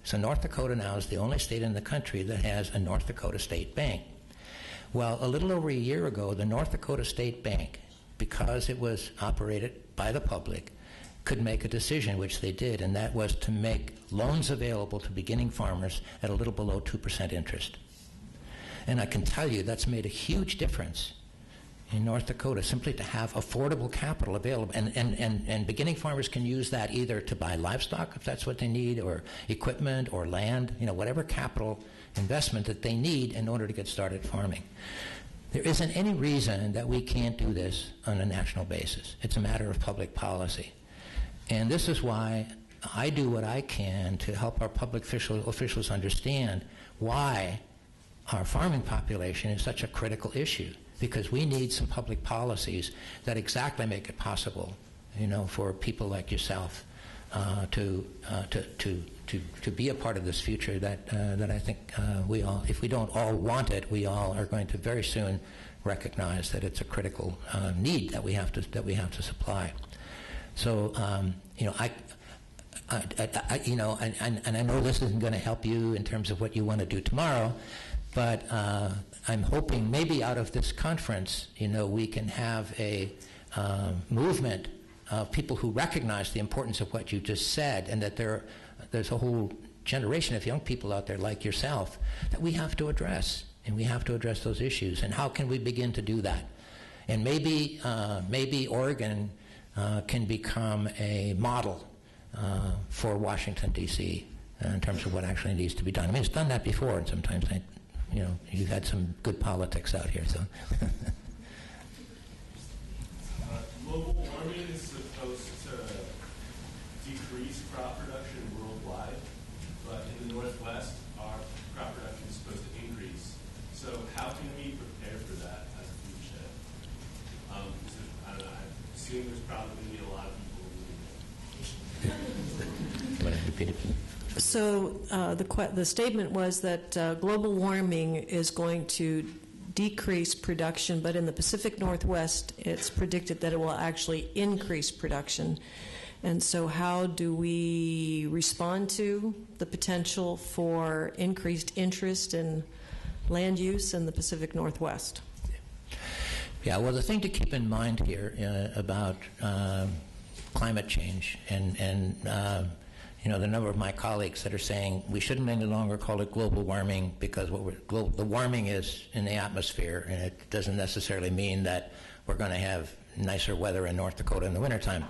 So North Dakota now is the only state in the country that has a North Dakota State Bank. Well, a little over a year ago, the North Dakota State Bank, because it was operated by the public, could make a decision, which they did, and that was to make loans available to beginning farmers at a little below 2% interest. And I can tell you that's made a huge difference in North Dakota, simply to have affordable capital available. And beginning farmers can use that either to buy livestock, if that's what they need, or equipment, or land, whatever capital investment that they need in order to get started farming. There isn't any reason that we can't do this on a national basis. It's a matter of public policy. And this is why I do what I can to help our public officials understand why our farming population is such a critical issue, because we need some public policies that exactly make it possible, for people like yourself to be a part of this future that I think we all, if we don't all want it, we all are going to very soon recognize that it's a critical need that we have to supply. So I know this isn't going to help you in terms of what you want to do tomorrow, but I'm hoping maybe out of this conference, we can have a movement of people who recognize the importance of what you just said, and that there's a whole generation of young people out there like yourself that we have to address, and we have to address those issues. And how can we begin to do that? And maybe Oregon can become a model for Washington, D.C. In terms of what actually needs to be done. I mean, it's done that before, and sometimes you've had some good politics out here. So. Global warming is supposed to decrease crop production worldwide, but in the Northwest, our crop production is supposed to increase. So how can we prepare for that as a food shed? I don't know, I assume there's probably going to be a lot of people moving. So the statement was that global warming is going to decrease production, but in the Pacific Northwest, it's predicted that it will actually increase production. And so how do we respond to the potential for increased interest in land use in the Pacific Northwest? Yeah, well, the thing to keep in mind here about climate change and the number of my colleagues that are saying we shouldn't any longer call it global warming because the warming is in the atmosphere, and it doesn't necessarily mean that we're going to have nicer weather in North Dakota in the wintertime.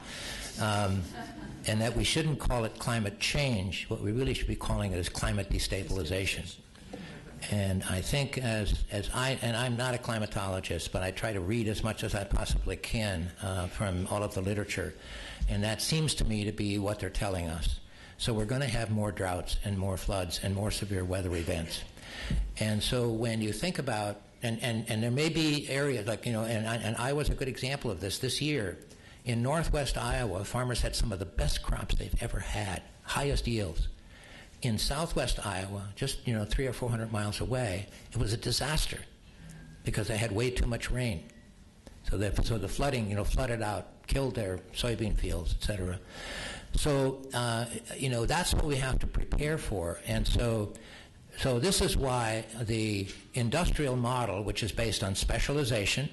And that we shouldn't call it climate change. What we really should be calling it is climate destabilization. And I think I'm not a climatologist, but I try to read as much as I possibly can from all of the literature, and that seems to me to be what they're telling us. So we're going to have more droughts and more floods and more severe weather events. And so when you think about, and there may be areas like, and Iowa's a good example of this. This year, in northwest Iowa, farmers had some of the best crops they've ever had, highest yields. In southwest Iowa, just 300 or 400 miles away, it was a disaster because they had way too much rain. So the flooding, flooded out, killed their soybean fields, et cetera. So, that's what we have to prepare for. And so this is why the industrial model, which is based on specialization,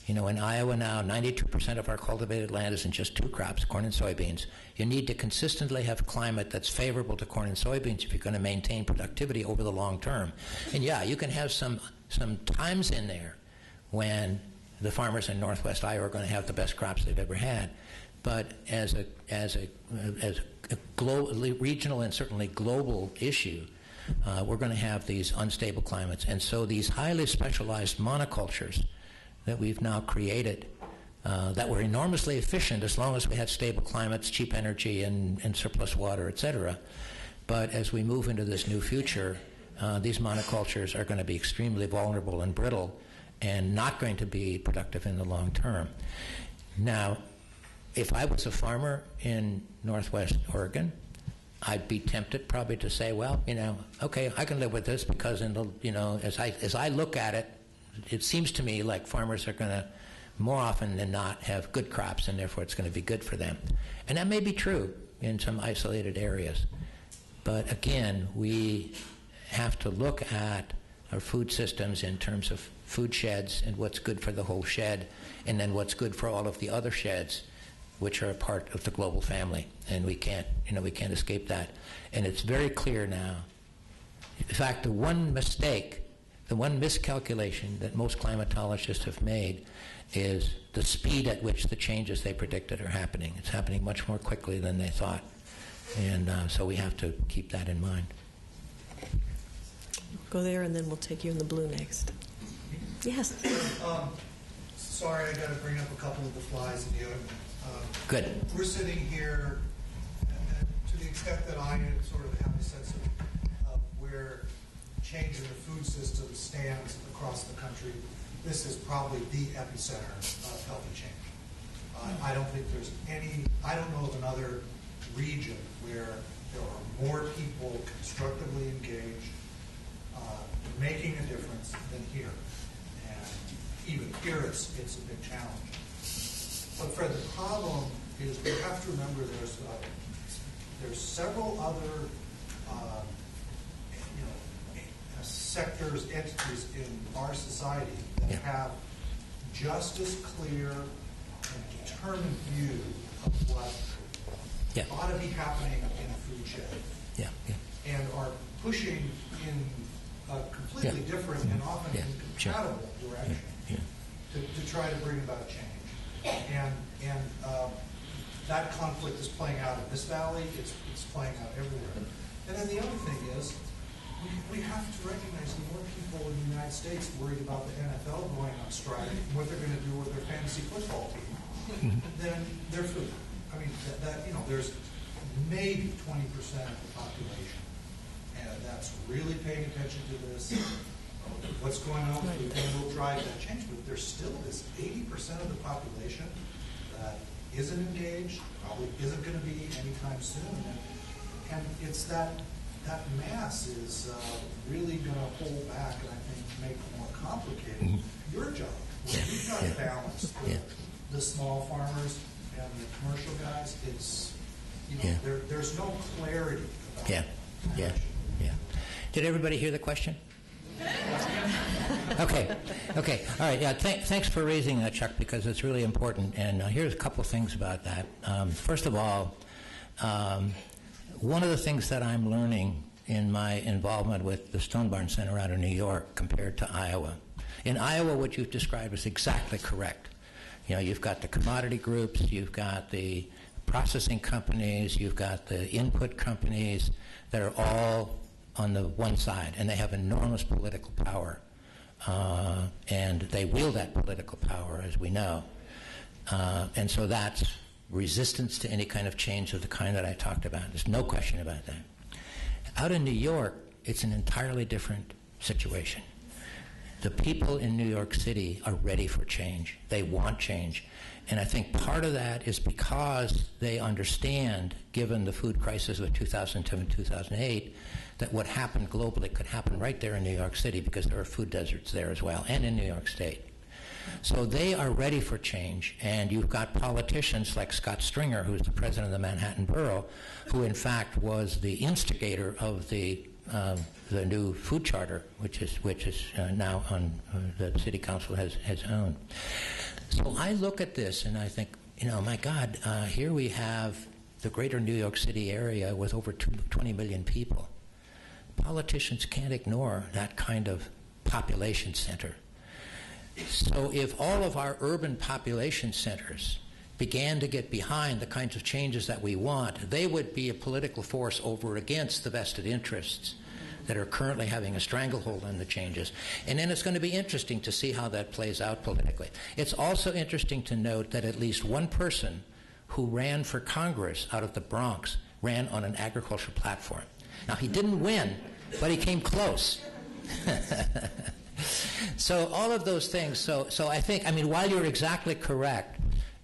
in Iowa now, 92% of our cultivated land is in just two crops, corn and soybeans. You need to consistently have climate that's favorable to corn and soybeans if you're going to maintain productivity over the long term. And yeah, you can have some times in there when the farmers in northwest Iowa are going to have the best crops they've ever had. But as a regional and certainly global issue, we're going to have these unstable climates. And so these highly specialized monocultures that we've now created that were enormously efficient as long as we had stable climates, cheap energy, and surplus water, et cetera. But as we move into this new future, these monocultures are going to be extremely vulnerable and brittle and not going to be productive in the long term. Now, if I was a farmer in northwest Oregon, I'd be tempted probably to say, well, okay, I can live with this because as I look at it, it seems to me like farmers are going to more often than not have good crops, and therefore it's going to be good for them. And that may be true in some isolated areas. But again, we have to look at our food systems in terms of food sheds and what's good for the whole shed, and then what's good for all of the other sheds, which are a part of the global family. And we can't escape that. And it's very clear now. In fact, the one miscalculation that most climatologists have made is the speed at which the changes they predicted are happening. It's happening much more quickly than they thought. And so we have to keep that in mind. Go there, and then we'll take you in the blue next. Yes. Sorry, I got to bring up a couple of the flies in the ointment. Good. We're sitting here, and to the extent that I sort of have a sense of where change in the food system stands across the country, this is probably the epicenter of healthy change. I don't think there's I don't know of another region where there are more people constructively engaged, making a difference than here. And even here, it's a big challenge. But Fred, the problem is we have to remember there's several other sectors, entities in our society that have just as clear and determined view of what ought to be happening in a food chain, and are pushing in a completely different and often incompatible direction to try to bring about change. And that conflict is playing out in this valley. It's playing out everywhere. And then the other thing is, we have to recognize the more people in the United States worried about the NFL going on strike and what they're going to do with their fantasy football team than their food. I mean, there's maybe 20% of the population that's really paying attention to this. What's going on with food, and will drive that change. But there's still this 80% of the population that isn't engaged, probably isn't going to be anytime soon. And it's that mass is really going to hold back and I think make it more complicated. Your job, you've got to balance the small farmers and the commercial guys. It's there's no clarity about it. Did everybody hear the question? Okay. All right. Yeah. Thanks for raising that, Chuck, because it's really important. And here's a couple of things about that. First of all, one of the things that I'm learning in my involvement with the Stone Barn Center out of New York compared to Iowa. In Iowa, what you've described is exactly correct. You've got the commodity groups, you've got the processing companies, you've got the input companies that are all on the one side, and they have enormous political power. And they wield that political power, as we know. And so that's resistance to any kind of change of the kind that I talked about. There's no question about that. Out in New York, it's an entirely different situation. The people in New York City are ready for change. They want change. And I think part of that is because they understand, given the food crisis of 2007-2008, that what happened globally could happen right there in New York City because there are food deserts there as well, and in New York State. So they are ready for change, and you've got politicians like Scott Stringer, who's the president of the Manhattan Borough, who in fact was the instigator of the new food charter, which is now on the city council has owned. So I look at this and I think, my God, here we have the greater New York City area with over 20 million people. Politicians can't ignore that kind of population center. So if all of our urban population centers began to get behind the kinds of changes that we want, they would be a political force over against the vested interests that are currently having a stranglehold on the changes. And then it's going to be interesting to see how that plays out politically. It's also interesting to note that at least one person who ran for Congress out of the Bronx ran on an agriculture platform. Now, he didn't win, but he came close. So all of those things. So I think, while you're exactly correct,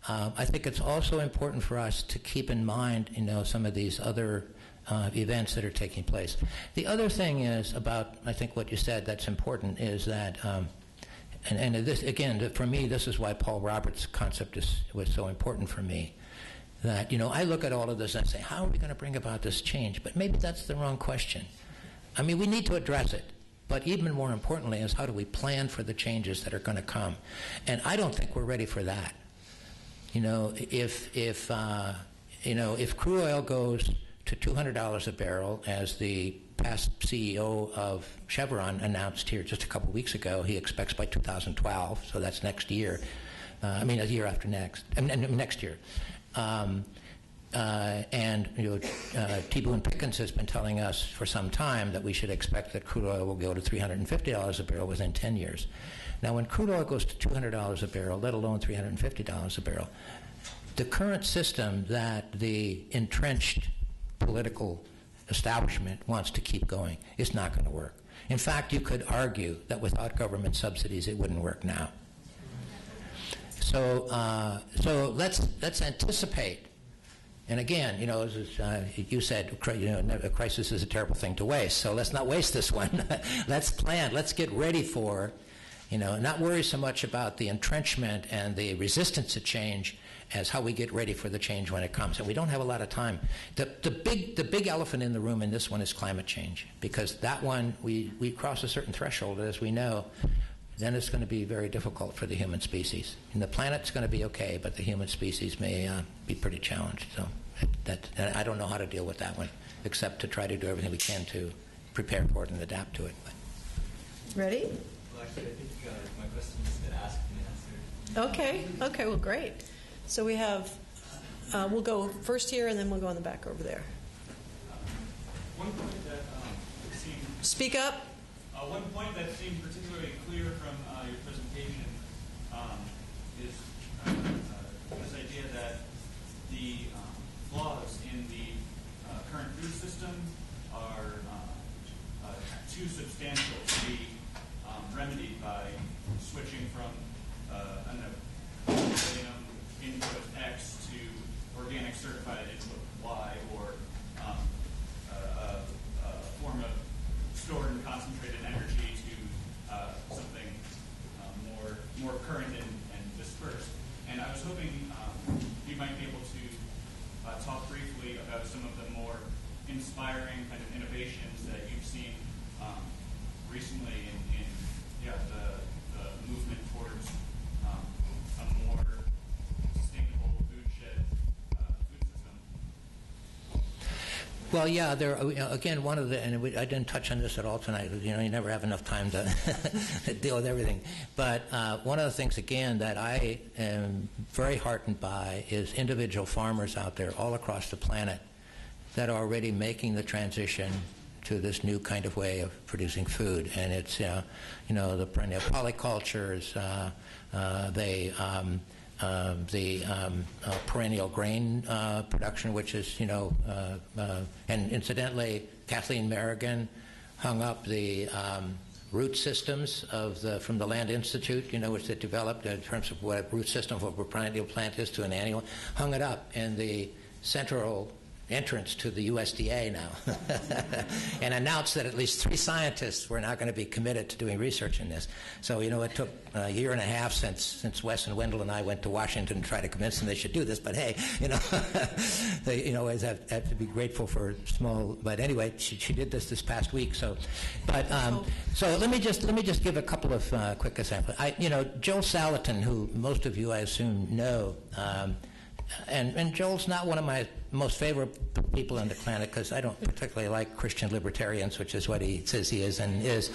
I think it's also important for us to keep in mind, some of these other events that are taking place. The other thing is about, I think what you said that's important is that, and this, again, for me, this is why Paul Roberts' concept was so important for me, that, I look at all of this and I say, how are we going to bring about this change? But maybe that's the wrong question. We need to address it. But even more importantly is how do we plan for the changes that are going to come? And I don't think we're ready for that. If crude oil goes to $200 a barrel, as the past CEO of Chevron announced here just a couple of weeks ago, he expects by 2012, so that's next year. A year after next, next year. T. Boone Pickens has been telling us for some time that we should expect that crude oil will go to $350 a barrel within 10 years. Now, when crude oil goes to $200 a barrel, let alone $350 a barrel, the current system that the entrenched political establishment wants to keep going, it's not going to work. In fact, you could argue that without government subsidies, it wouldn't work now. So let's anticipate. And again, you said, a crisis is a terrible thing to waste. So let's not waste this one. Let's plan. Let's get ready for, not worry so much about the entrenchment and the resistance to change as how we get ready for the change when it comes. And we don't have a lot of time. The big elephant in the room in this one is climate change, because that one, we cross a certain threshold, as we know, then it's going to be very difficult for the human species. And the planet's going to be okay, but the human species may be pretty challenged. So I don't know how to deal with that one, except to try to do everything we can to prepare for it and adapt to it. Ready? Well, actually, I think my question's been asked and answered. Okay, well, great. So we have, we'll go first here, and then we'll go in the back over there. One point that seemed... Speak up. One point that seemed particularly clear from your presentation is this idea that the flaws in the current food system are too substantial to be remedied by switching from input X to organic certified input Y, or a form of stored and concentrated energy to something more current and dispersed. And I was hoping you might be able to talk briefly about some of the more inspiring kind of innovations that you've seen recently in the movement towards a more sustainable food system. Well, yeah, there. Again, one of the, and I didn't touch on this at all tonight. You never have enough time to deal with everything. But one of the things, again, that I am very heartened by is individual farmers out there all across the planet that are already making the transition to this new kind of way of producing food. And it's, the perennial polycultures, the perennial grain production, which is, and incidentally, Kathleen Merrigan hung up the root systems from the Land Institute, which they developed in terms of what a root system of a perennial plant is to an annual, hung it up in the central entrance to the USDA now, and announced that at least 3 scientists were now going to be committed to doing research in this. So, it took a year and a half since Wes and Wendell and I went to Washington to try to convince them they should do this. But hey, they always have to be grateful for small. But anyway, she did this past week. So, but so let me just give a couple of quick examples. Joel Salatin, who most of you I assume know. And Joel's not one of my most favorite people on the planet, because I don't particularly like Christian libertarians, which is what he says he is and is.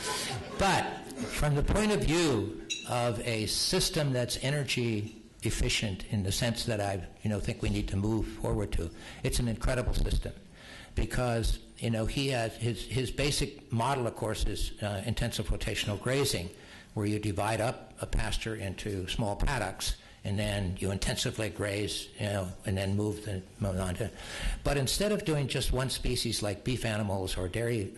But from the point of view of a system that's energy efficient in the sense that I think we need to move forward to, it's an incredible system, because he has his basic model, of course, is intensive rotational grazing, where you divide up a pasture into small paddocks, and then you intensively graze, and then move on to. But instead of doing just one species like beef animals or dairy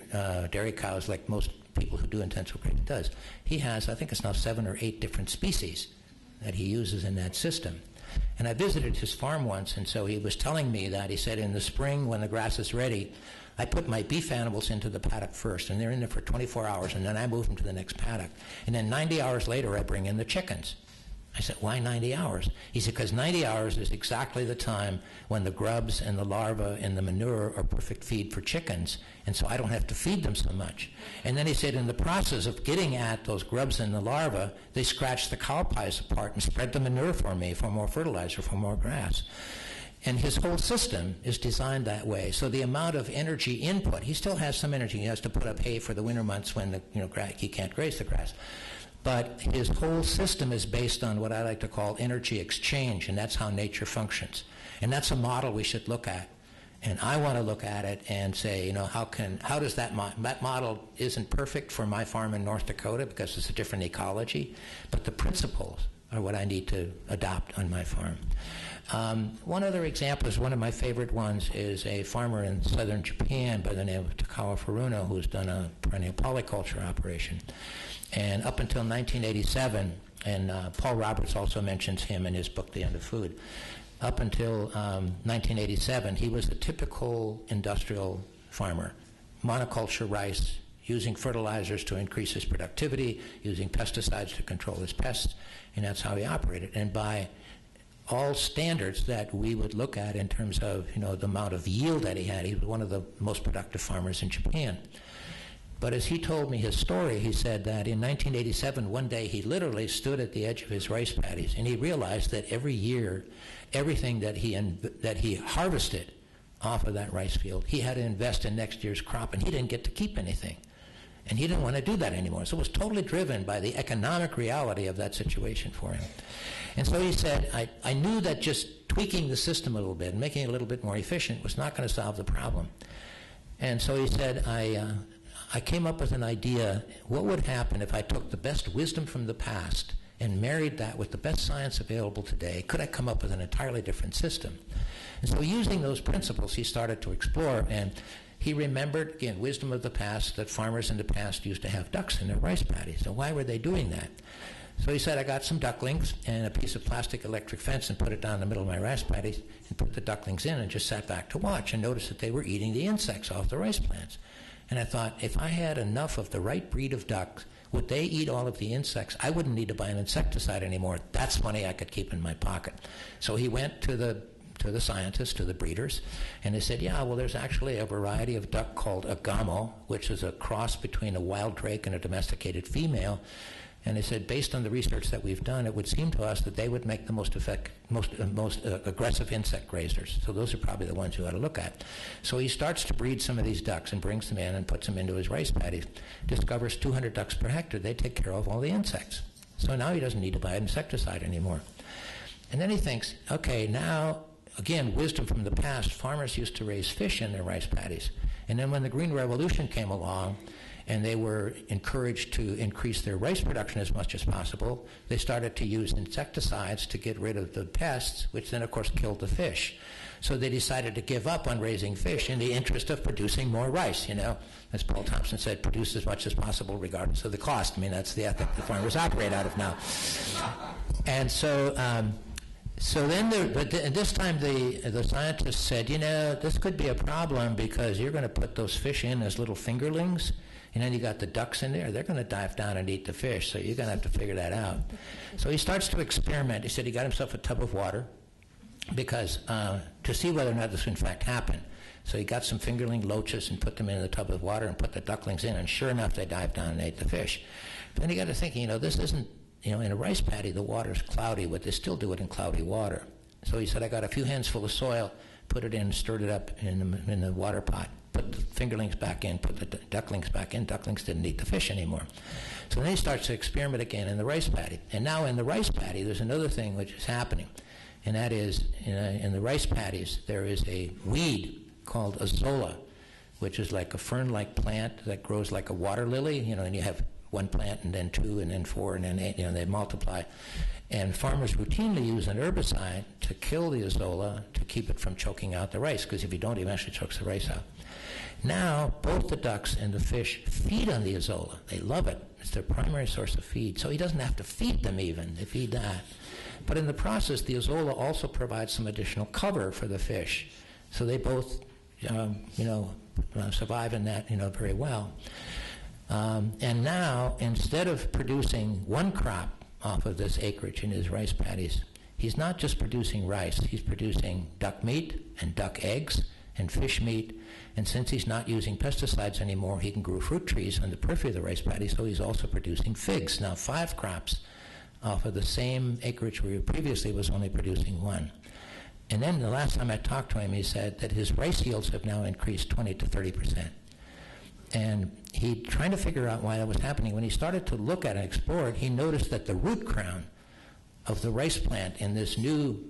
cows, like most people who do intensive grazing does, he has, I think it's now 7 or 8 different species that he uses in that system. And I visited his farm once, and so he was telling me that, he said, in the spring when the grass is ready, I put my beef animals into the paddock first, and they're in there for 24 hours, and then I move them to the next paddock. And then 90 hours later, I bring in the chickens. I said, why 90 hours? He said, because 90 hours is exactly the time when the grubs and the larvae and the manure are perfect feed for chickens, and so I don't have to feed them so much. And then he said, in the process of getting at those grubs and the larvae, they scratch the cow pies apart and spread the manure for me, for more fertilizer, for more grass. And his whole system is designed that way. So the amount of energy input, he still has some energy. He has to put up hay for the winter months when he can't graze the grass. But his whole system is based on what I like to call energy exchange, and that's how nature functions. And that's a model we should look at. And I want to look at it and say, how does that model isn't perfect for my farm in North Dakota because it's a different ecology, but the principles are what I need to adopt on my farm. One other example is one of my favorite ones is a farmer in southern Japan by the name of Takao Furuno, who's done a perennial polyculture operation. And up until 1987, and Paul Roberts also mentions him in his book, The End of Food, up until 1987, he was a typical industrial farmer, monoculture rice, using fertilizers to increase his productivity, using pesticides to control his pests, and that's how he operated. And by all standards that we would look at in terms of, the amount of yield that he was one of the most productive farmers in Japan. But as he told me his story, he said that in 1987, one day he literally stood at the edge of his rice paddies, and he realized that every year, everything that he harvested off of that rice field, he had to invest in next year's crop, and he didn't get to keep anything. And he didn't want to do that anymore. So it was totally driven by the economic reality of that situation for him. And so he said, I knew that just tweaking the system a little bit and making it a little bit more efficient was not going to solve the problem. And so he said, I came up with an idea, what would happen if I took the best wisdom from the past and married that with the best science available today? Could I come up with an entirely different system? And so using those principles, he started to explore, and he remembered, again, wisdom of the past, that farmers in the past used to have ducks in their rice paddies. So why were they doing that? So he said, I got some ducklings and a piece of plastic electric fence and put it down the middle of my rice paddies and put the ducklings in and just sat back to watch and noticed that they were eating the insects off the rice plants. And I thought, if I had enough of the right breed of ducks, would they eat all of the insects? I wouldn't need to buy an insecticide anymore. That's money I could keep in my pocket. So he went to the scientists, to the breeders, and they said, yeah, well, there's actually a variety of duck called a gamo, which is a cross between a wild drake and a domesticated female. And they said, based on the research that we've done, it would seem to us that they would make the most aggressive insect grazers. So those are probably the ones you ought to look at. So he starts to breed some of these ducks and brings them in and puts them into his rice paddies. Discovers 200 ducks per hectare. They take care of all the insects. So now he doesn't need to buy an insecticide anymore. And then he thinks, okay, now, again, wisdom from the past, farmers used to raise fish in their rice paddies. And then when the Green Revolution came along, and they were encouraged to increase their rice production as much as possible, they started to use insecticides to get rid of the pests, which then, of course, killed the fish. So they decided to give up on raising fish in the interest of producing more rice, As Paul Thompson said, produce as much as possible regardless of the cost. I mean, that's the ethic the farmers operate out of now. And so this time the scientists said, this could be a problem because you're going to put those fish in as little fingerlings, and then you got the ducks in there. They're going to dive down and eat the fish, so you're going to have to figure that out. So he starts to experiment. He said he got himself a tub of water because to see whether or not this in fact happened. So he got some fingerling loaches and put them in the tub of water and put the ducklings in, and sure enough, they dived down and ate the fish. But then he got to thinking, this isn't, in a rice paddy, the water's cloudy, but they still do it in cloudy water. So he said, I got a few hands full of soil, put it in, stirred it up in the water pot, put the fingerlings back in, put the ducklings back in. Ducklings didn't eat the fish anymore. So then he starts to experiment again in the rice paddy. And now in the rice paddy, there's another thing which is happening, and that is in the rice paddies, there is a weed called azolla, which is like a fern-like plant that grows like a water lily, and you have one plant and then two and then four and then 8, they multiply. And farmers routinely use an herbicide to kill the azolla to keep it from choking out the rice, because if you don't, it eventually chokes the rice out. Now, both the ducks and the fish feed on the azolla. They love it. It's their primary source of feed. So he doesn't have to feed them even. They feed that. But in the process, the azolla also provides some additional cover for the fish. So they both, survive in that, very well. And now, instead of producing one crop off of this acreage in his rice paddies, he's not just producing rice. He's producing duck meat and duck eggs and fish meat. And since he's not using pesticides anymore, he can grow fruit trees on the periphery of the rice paddy, so he's also producing figs. Now 5 crops off of the same acreage where he previously was only producing 1. And then the last time I talked to him, he said that his rice yields have now increased 20 to 30%. And he trying to figure out why that was happening. When he started to look at and explore it, he noticed that the root crown of the rice plant in this new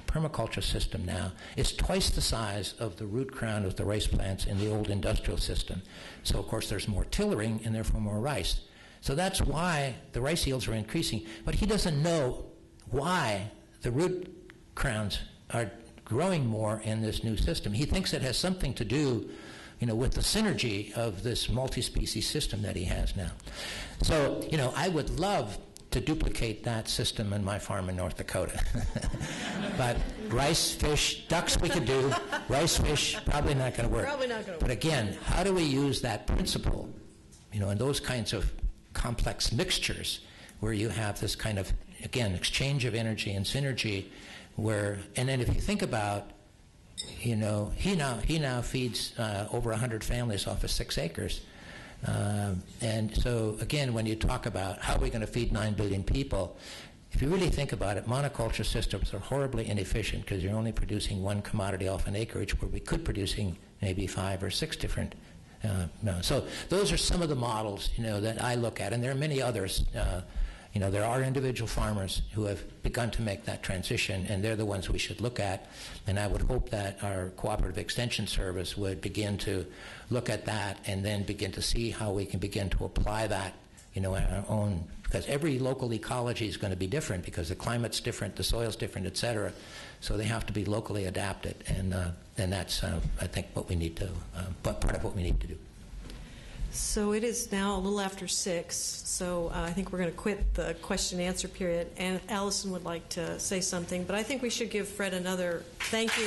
permaculture system now is twice the size of the root crown of the rice plants in the old industrial system. So, of course, there's more tillering and therefore more rice. So that's why the rice yields are increasing. But he doesn't know why the root crowns are growing more in this new system. He thinks it has something to do, with the synergy of this multi-species system that he has now. So, I would love to duplicate that system in my farm in North Dakota. But rice, fish, ducks we could do. Rice, fish, probably not going to work. Probably not going to work. But again, how do we use that principle, in those kinds of complex mixtures where you have this kind of, again, exchange of energy and synergy where, and then if you think about, he now feeds over 100 families off of 6 acres. And so, again, when you talk about how are we going to feed 9 billion people, if you really think about it, monoculture systems are horribly inefficient because you're only producing one commodity off an acreage where we could producing maybe 5 or 6 different. So those are some of the models, that I look at, and there are many others. There are individual farmers who have begun to make that transition, and they're the ones we should look at. And I would hope that our Cooperative Extension Service would begin to look at that and then begin to see how we can begin to apply that, in our own, because every local ecology is going to be different because the climate's different, the soil's different, et cetera. So they have to be locally adapted, and that's, I think, what we need to, part of what we need to do. So it is now a little after 6, so I think we're going to quit the question and answer period. And Allison would like to say something, but I think we should give Fred another thank you.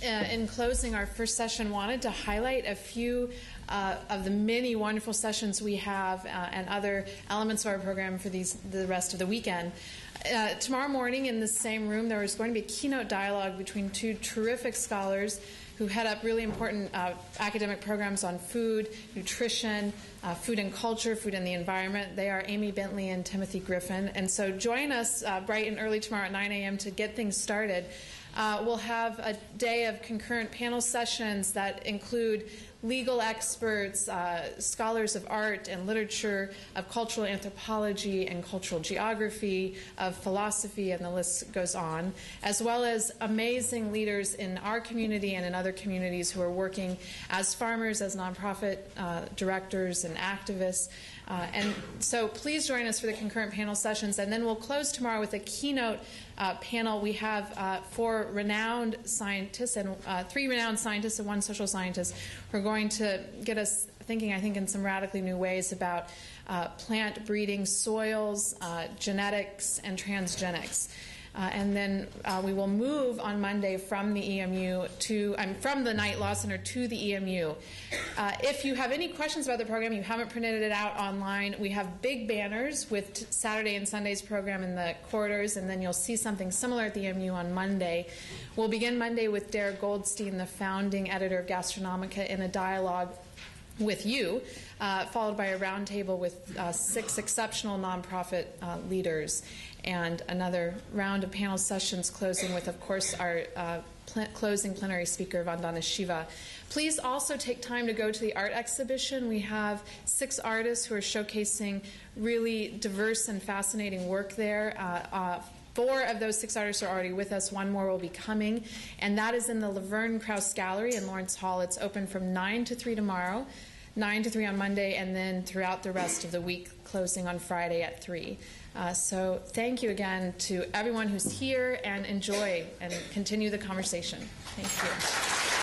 In closing our first session, wanted to highlight a few of the many wonderful sessions we have and other elements of our program for the rest of the weekend. Tomorrow morning in the same room, there is going to be a keynote dialogue between 2 terrific scholars who head up really important academic programs on food, nutrition, food and culture, food and the environment. They are Amy Bentley and Timothy Griffin. And so join us bright and early tomorrow at 9 a.m. to get things started. We'll have a day of concurrent panel sessions that include legal experts, scholars of art and literature, of cultural anthropology and cultural geography, of philosophy, and the list goes on, as well as amazing leaders in our community and in other communities who are working as farmers, as nonprofit directors and activists. And so please join us for the concurrent panel sessions. And then we'll close tomorrow with a keynote panel. We have 4 renowned scientists and 3 renowned scientists and 1 social scientist who are going to get us thinking, I think, in some radically new ways about plant breeding, soils, genetics, and transgenics. And then we will move on Monday from the EMU from the Knight Law Center to the EMU. If you have any questions about the program, you haven't printed it out online, we have big banners with Saturday and Sunday's program in the corridors, and then you'll see something similar at the EMU on Monday. We'll begin Monday with Derek Goldstein, the founding editor of Gastronomica, in a dialogue with you, followed by a roundtable with 6 exceptional nonprofit leaders, and another round of panel sessions closing with, of course, our closing plenary speaker, Vandana Shiva. Please also take time to go to the art exhibition. We have 6 artists who are showcasing really diverse and fascinating work there. 4 of those 6 artists are already with us. 1 more will be coming, and that is in the Laverne Krauss Gallery in Lawrence Hall. It's open from 9 to 3 tomorrow, 9 to 3 on Monday, and then throughout the rest of the week, closing on Friday at 3. So thank you again to everyone who's here, and enjoy and continue the conversation. Thank you.